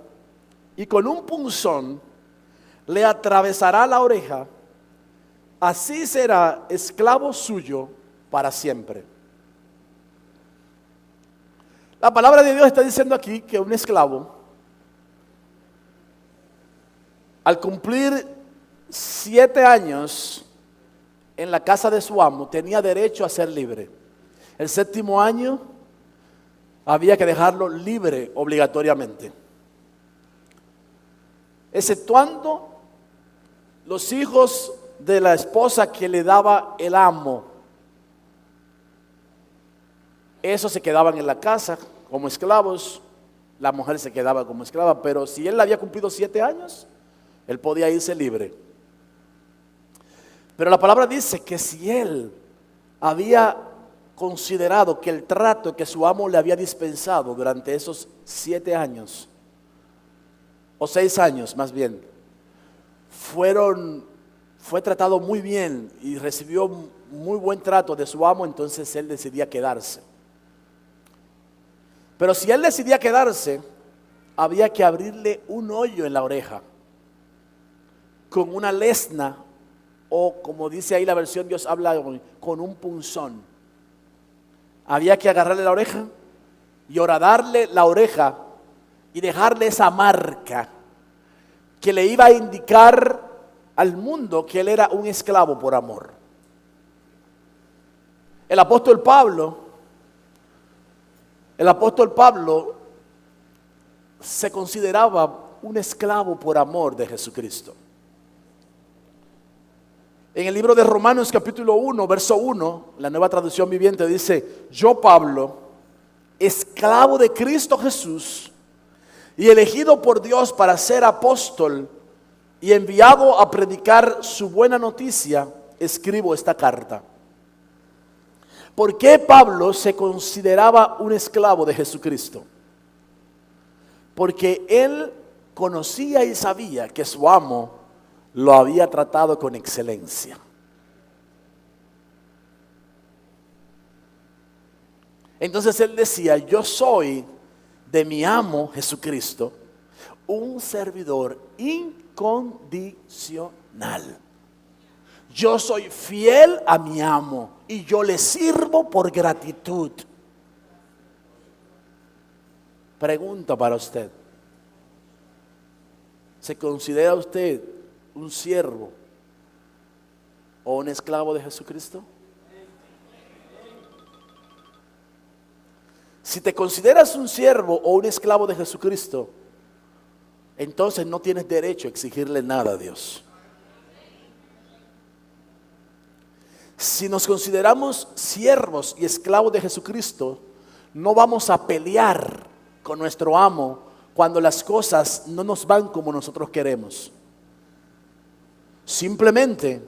Speaker 3: y con un punzón le atravesará la oreja. Así será esclavo suyo para siempre. La palabra de Dios está diciendo aquí que un esclavo, al cumplir 7 años en la casa de su amo, tenía derecho a ser libre. El 7º año había que dejarlo libre obligatoriamente, exceptuando los hijos de la esposa que le daba el amo. Esos se quedaban en la casa como esclavos, la mujer se quedaba como esclava, pero si él había cumplido 7 años, él podía irse libre. Pero la palabra dice que si él había considerado que el trato que su amo le había dispensado durante esos 7 años, o 6 años más bien, fue tratado muy bien y recibió muy buen trato de su amo, entonces él decidía quedarse. Pero si él decidía quedarse, había que abrirle un hoyo en la oreja con una lesna, o como dice ahí la versión Dios habla hoy, con un punzón. Había que agarrarle la oreja y horadarle la oreja y dejarle esa marca que le iba a indicar al mundo que él era un esclavo por amor. El apóstol Pablo se consideraba un esclavo por amor de Jesucristo. En el libro de Romanos capítulo 1, verso 1, la Nueva Traducción Viviente dice: yo, Pablo, esclavo de Cristo Jesús y elegido por Dios para ser apóstol y enviado a predicar su buena noticia, escribo esta carta. ¿Por qué Pablo se consideraba un esclavo de Jesucristo? Porque él conocía y sabía que su amo lo había tratado con excelencia. Entonces él decía: yo soy de mi amo Jesucristo un servidor incondicional. Yo soy fiel a mi amo y yo le sirvo por gratitud. Pregunta para usted. ¿Se considera usted un siervo o un esclavo de Jesucristo? Si te consideras un siervo o un esclavo de Jesucristo, entonces no tienes derecho a exigirle nada a Dios. Si nos consideramos siervos y esclavos de Jesucristo, no vamos a pelear con nuestro amo cuando las cosas no nos van como nosotros queremos. Simplemente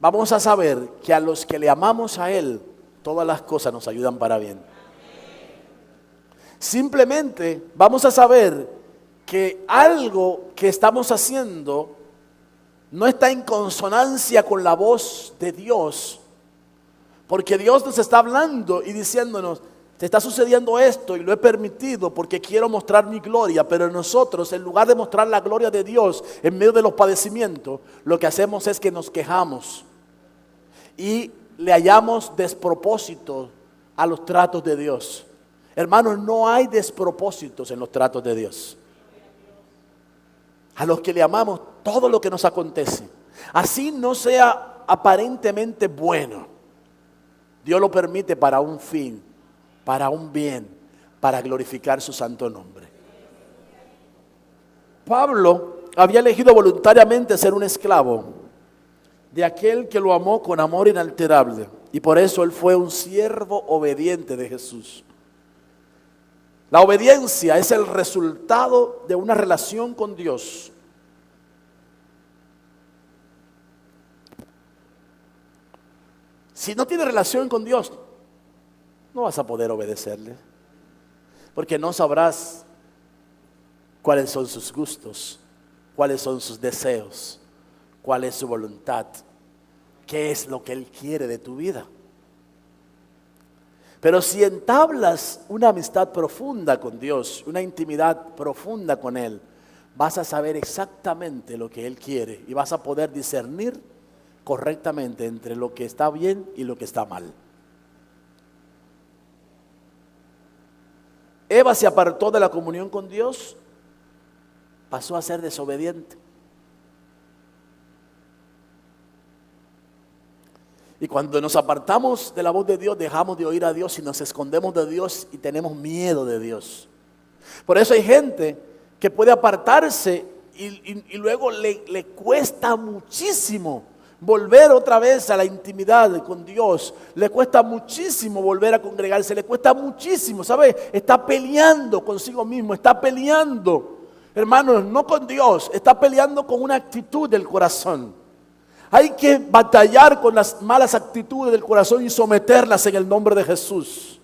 Speaker 3: vamos a saber que a los que le amamos a Él, todas las cosas nos ayudan para bien. Simplemente vamos a saber que algo que estamos haciendo no está en consonancia con la voz de Dios, porque Dios nos está hablando y diciéndonos: te está sucediendo esto y lo he permitido porque quiero mostrar mi gloria. Pero nosotros, en lugar de mostrar la gloria de Dios en medio de los padecimientos, lo que hacemos es que nos quejamos y le hallamos despropósito a los tratos de Dios. Hermanos, no hay despropósitos en los tratos de Dios. A los que le amamos, todo lo que nos acontece, así no sea aparentemente bueno, Dios lo permite para un fin, para un bien, para glorificar su santo nombre. Pablo había elegido voluntariamente ser un esclavo de aquel que lo amó con amor inalterable, y por eso él fue un siervo obediente de Jesús. La obediencia es el resultado de una relación con Dios. Si no tienes relación con Dios, no vas a poder obedecerle, porque no sabrás cuáles son sus gustos, cuáles son sus deseos, cuál es su voluntad, qué es lo que Él quiere de tu vida. Pero si entablas una amistad profunda con Dios, una intimidad profunda con Él, vas a saber exactamente lo que Él quiere y vas a poder discernir correctamente entre lo que está bien y lo que está mal. Eva se apartó de la comunión con Dios, pasó a ser desobediente. Y cuando nos apartamos de la voz de Dios, dejamos de oír a Dios y nos escondemos de Dios y tenemos miedo de Dios. Por eso hay gente que puede apartarse y luego le cuesta muchísimo volver otra vez a la intimidad con Dios. Le cuesta muchísimo volver a congregarse, le cuesta muchísimo, ¿sabe? Está peleando consigo mismo, está peleando, hermanos, no con Dios, está peleando con una actitud del corazón. Hay que batallar con las malas actitudes del corazón y someterlas en el nombre de Jesús.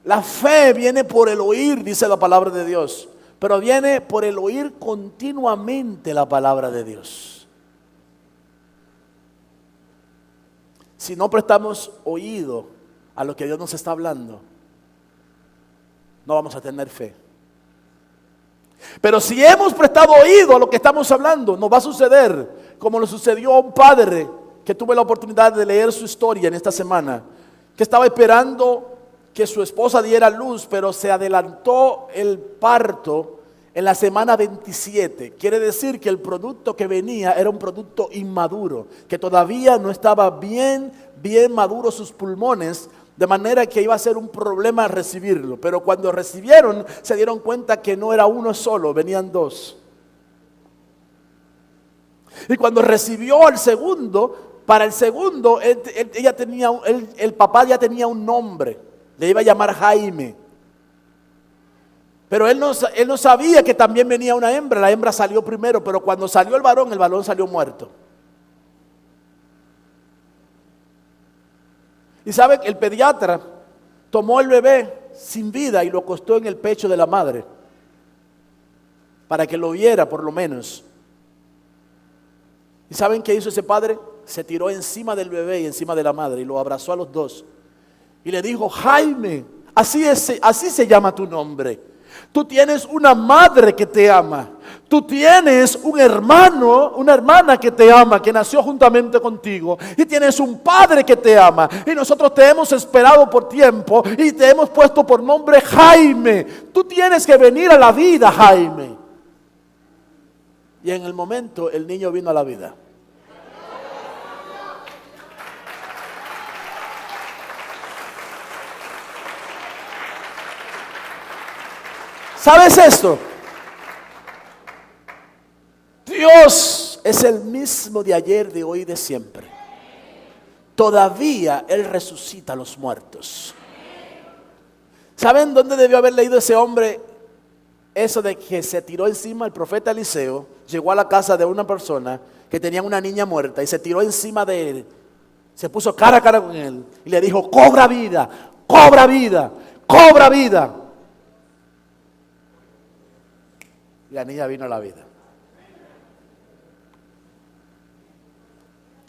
Speaker 3: La fe viene por el oír, dice la palabra de Dios, pero viene por el oír continuamente la palabra de Dios. Si no prestamos oído a lo que Dios nos está hablando, no vamos a tener fe. Pero si hemos prestado oído a lo que estamos hablando, nos va a suceder como le sucedió a un padre que tuve la oportunidad de leer su historia en esta semana, que estaba esperando que su esposa diera luz, pero se adelantó el parto en la semana 27. Quiere decir que el producto que venía era un producto inmaduro, que todavía no estaba bien maduro sus pulmones, de manera que iba a ser un problema recibirlo. Pero cuando recibieron, se dieron cuenta que no era uno solo, venían dos. Y cuando recibió al segundo, para el segundo, el papá ya tenía un nombre, le iba a llamar Jaime. Pero él no sabía que también venía una hembra, la hembra salió primero, pero cuando salió el varón salió muerto. Y sabe, el pediatra tomó el bebé sin vida y lo acostó en el pecho de la madre, para que lo viera por lo menos. ¿Y saben qué hizo ese padre? Se tiró encima del bebé y encima de la madre y lo abrazó a los dos. Y le dijo: Jaime, así se llama tu nombre. Tú tienes una madre que te ama. Tú tienes un hermano, una hermana que te ama, que nació juntamente contigo. Y tienes un padre que te ama. Y nosotros te hemos esperado por tiempo y te hemos puesto por nombre Jaime. Tú tienes que venir a la vida, Jaime. Y en el momento el niño vino a la vida. ¿Sabes esto? Dios es el mismo de ayer, de hoy y de siempre. Todavía Él resucita a los muertos. ¿Saben dónde debió haber leído ese hombre eso de que se tiró encima? El profeta Eliseo llegó a la casa de una persona que tenía una niña muerta y se tiró encima de él. Se puso cara a cara con él y le dijo: cobra vida, cobra vida, cobra vida. Y la niña vino a la vida.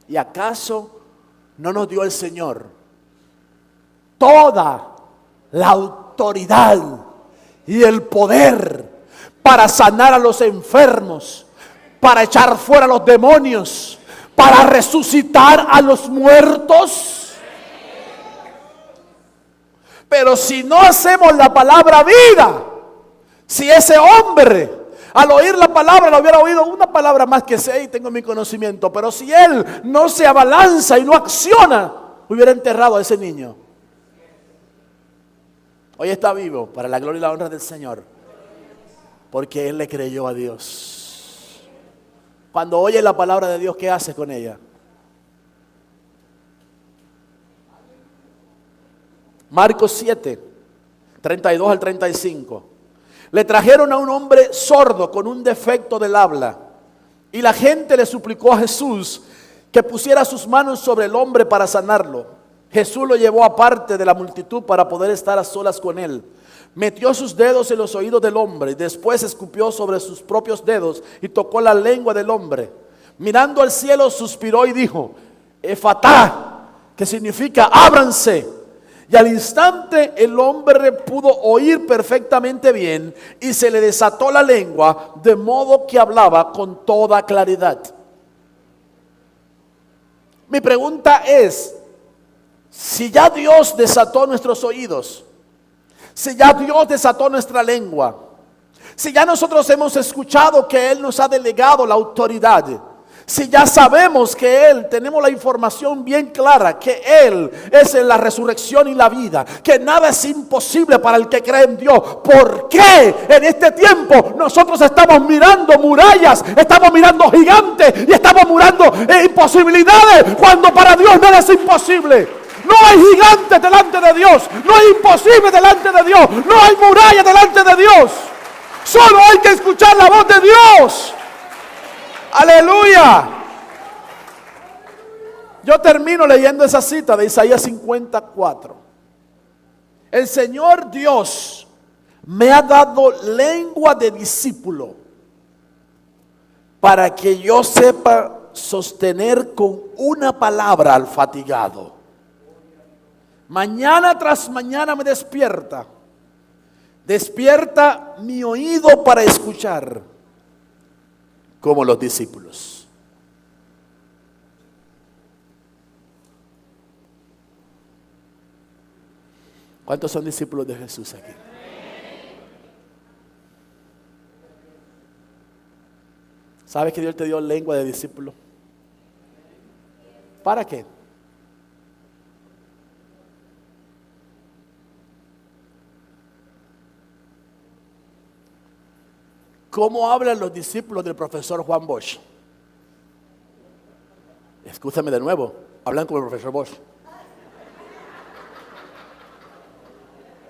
Speaker 3: ¿Y acaso no nos dio el Señor toda la autoridad y el poder para sanar a los enfermos, para echar fuera a los demonios, para resucitar a los muertos? Pero si no hacemos la palabra vida, si ese hombre al oír la palabra, lo hubiera oído una palabra más que sé y tengo mi conocimiento, pero si él no se abalanza y no acciona, hubiera enterrado a ese niño. Hoy está vivo para la gloria y la honra del Señor, porque él le creyó a Dios. Cuando oye la palabra de Dios, ¿qué hace con ella? Marcos 7, 32 al 35. Le trajeron a un hombre sordo con un defecto del habla, y la gente le suplicó a Jesús que pusiera sus manos sobre el hombre para sanarlo. Jesús lo llevó aparte de la multitud para poder estar a solas con él. Metió sus dedos en los oídos del hombre y después escupió sobre sus propios dedos y tocó la lengua del hombre. Mirando al cielo, suspiró y dijo: Efatá, que significa ábranse. Y al instante el hombre pudo oír perfectamente bien y se le desató la lengua, de modo que hablaba con toda claridad. Mi pregunta es: si ya Dios desató nuestros oídos, si ya Dios desató nuestra lengua, si ya nosotros hemos escuchado que Él nos ha delegado la autoridad, si ya sabemos que Él, tenemos la información bien clara, que Él es en la resurrección y la vida, que nada es imposible para el que cree en Dios, ¿por qué en este tiempo nosotros estamos mirando murallas, estamos mirando gigantes y estamos mirando imposibilidades, cuando para Dios nada es imposible? No hay gigantes delante de Dios, no hay imposible delante de Dios, no hay murallas delante de Dios. Solo hay que escuchar la voz de Dios. Aleluya. Yo termino leyendo esa cita de Isaías 54. El Señor Dios me ha dado lengua de discípulo para que yo sepa sostener con una palabra al fatigado. Mañana tras mañana me despierta mi oído para escuchar, como los discípulos. ¿Cuántos son discípulos de Jesús aquí? ¿Sabes que Dios te dio lengua de discípulo? ¿Para qué? ¿Cómo hablan los discípulos del profesor Juan Bosch? Escúchame de nuevo, hablan como el profesor Bosch.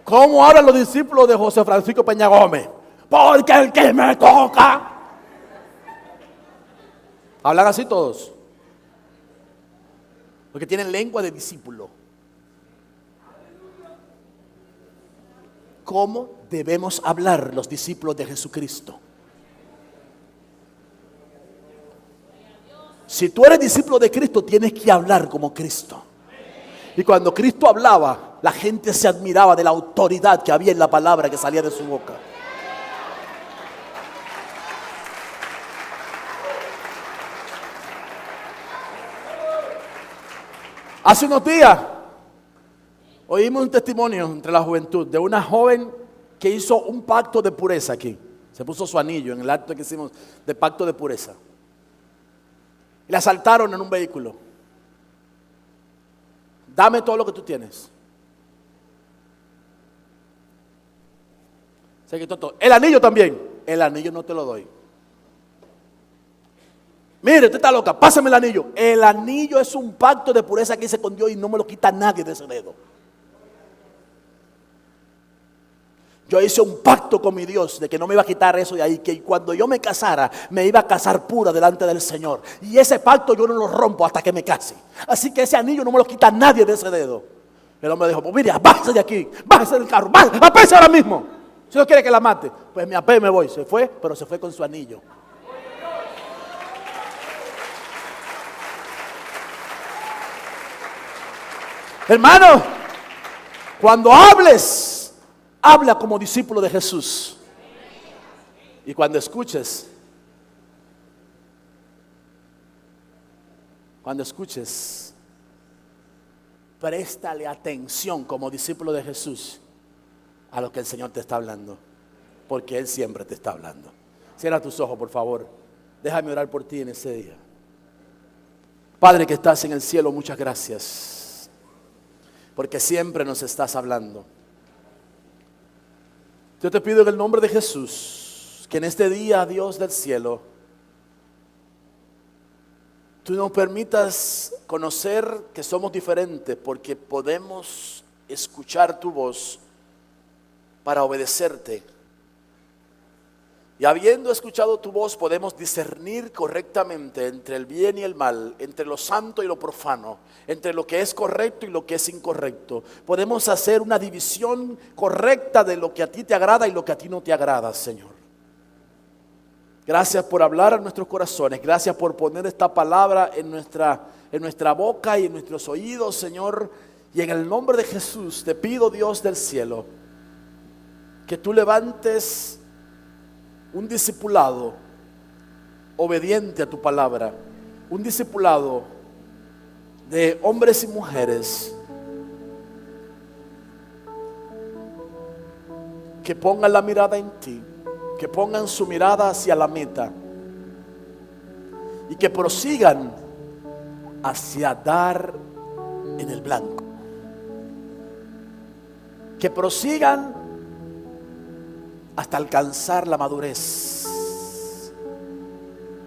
Speaker 3: ¿Cómo hablan los discípulos de José Francisco Peña Gómez? Porque el que me toca. Hablan así todos, porque tienen lengua de discípulo. ¿Cómo debemos hablar los discípulos de Jesucristo? Si tú eres discípulo de Cristo, tienes que hablar como Cristo. Y cuando Cristo hablaba, la gente se admiraba de la autoridad que había en la palabra que salía de su boca. Hace unos días oímos un testimonio entre la juventud de una joven que hizo un pacto de pureza aquí. Se puso su anillo en el acto que hicimos de pacto de pureza. Y la asaltaron en un vehículo. Dame todo lo que tú tienes. Se quitó todo. El anillo también. El anillo no te lo doy. Mire, usted está loca, pásame el anillo. El anillo es un pacto de pureza que hice con Dios y no me lo quita nadie de ese dedo. Yo hice un pacto con mi Dios de que no me iba a quitar eso de ahí, que cuando yo me casara, me iba a casar pura delante del Señor. Y ese pacto yo no lo rompo hasta que me case. Así que ese anillo no me lo quita nadie de ese dedo. El hombre dijo, pues mire, bájese de aquí, bájese del carro, apéese ahora mismo. Si no quiere que la mate, pues me apé y me voy. Se fue, pero se fue con su anillo. Hermano, cuando hables, habla como discípulo de Jesús. Y cuando escuches, préstale atención como discípulo de Jesús a lo que el Señor te está hablando, porque Él siempre te está hablando. Cierra tus ojos, por favor. Déjame orar por ti en ese día. Padre que estás en el cielo, muchas gracias, porque siempre nos estás hablando. Yo te pido en el nombre de Jesús que en este día, Dios del cielo, tú nos permitas conocer que somos diferentes, porque podemos escuchar tu voz para obedecerte. Y habiendo escuchado tu voz, podemos discernir correctamente entre el bien y el mal, entre lo santo y lo profano, entre lo que es correcto y lo que es incorrecto. Podemos hacer una división correcta de lo que a ti te agrada y lo que a ti no te agrada, Señor. Gracias por hablar a nuestros corazones. Gracias por poner esta palabra en nuestra boca y en nuestros oídos, Señor. Y en el nombre de Jesús te pido, Dios del cielo, que tú levantes un discipulado obediente a tu palabra, un discipulado de hombres y mujeres que pongan la mirada en ti, que pongan su mirada hacia la meta y que prosigan hacia dar en el blanco, que prosigan hasta alcanzar la madurez,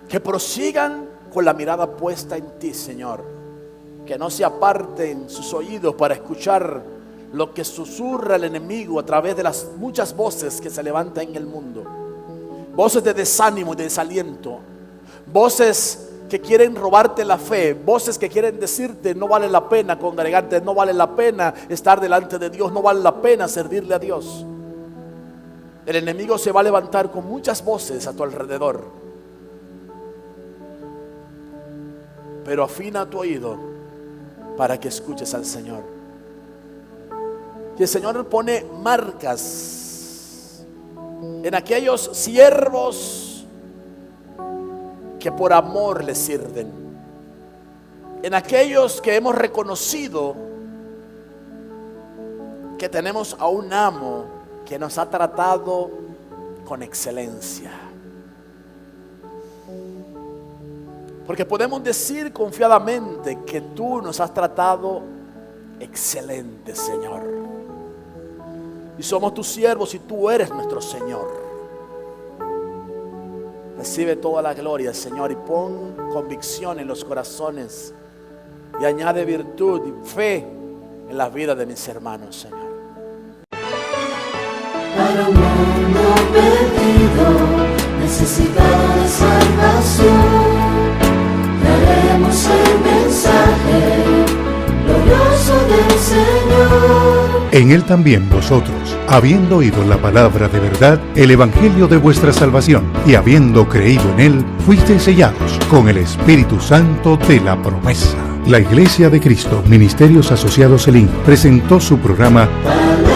Speaker 3: que prosigan con la mirada puesta en ti, Señor, que no se aparten sus oídos para escuchar lo que susurra el enemigo a través de las muchas voces que se levantan en el mundo, voces de desánimo y de desaliento, voces que quieren robarte la fe, voces que quieren decirte no vale la pena congregarte, no vale la pena estar delante de Dios, no vale la pena servirle a Dios. El enemigo se va a levantar con muchas voces a tu alrededor, pero afina tu oído para que escuches al Señor. Y el Señor pone marcas en aquellos siervos que por amor le sirven, en aquellos que hemos reconocido que tenemos a un amo que nos ha tratado con excelencia. Porque podemos decir confiadamente que tú nos has tratado excelente, Señor. Y somos tus siervos y tú eres nuestro Señor. Recibe toda la gloria, Señor, y pon convicción en los corazones y añade virtud y fe en las vidas de mis hermanos, Señor.
Speaker 1: Para un mundo perdido, necesitado de salvación, traeremos el mensaje glorioso del Señor.
Speaker 2: En Él también vosotros, habiendo oído la palabra de verdad, el evangelio de vuestra salvación, y habiendo creído en Él, fuisteis sellados con el Espíritu Santo de la promesa. La Iglesia de Cristo, Ministerios Asociados Elín, presentó su programa
Speaker 1: Palabra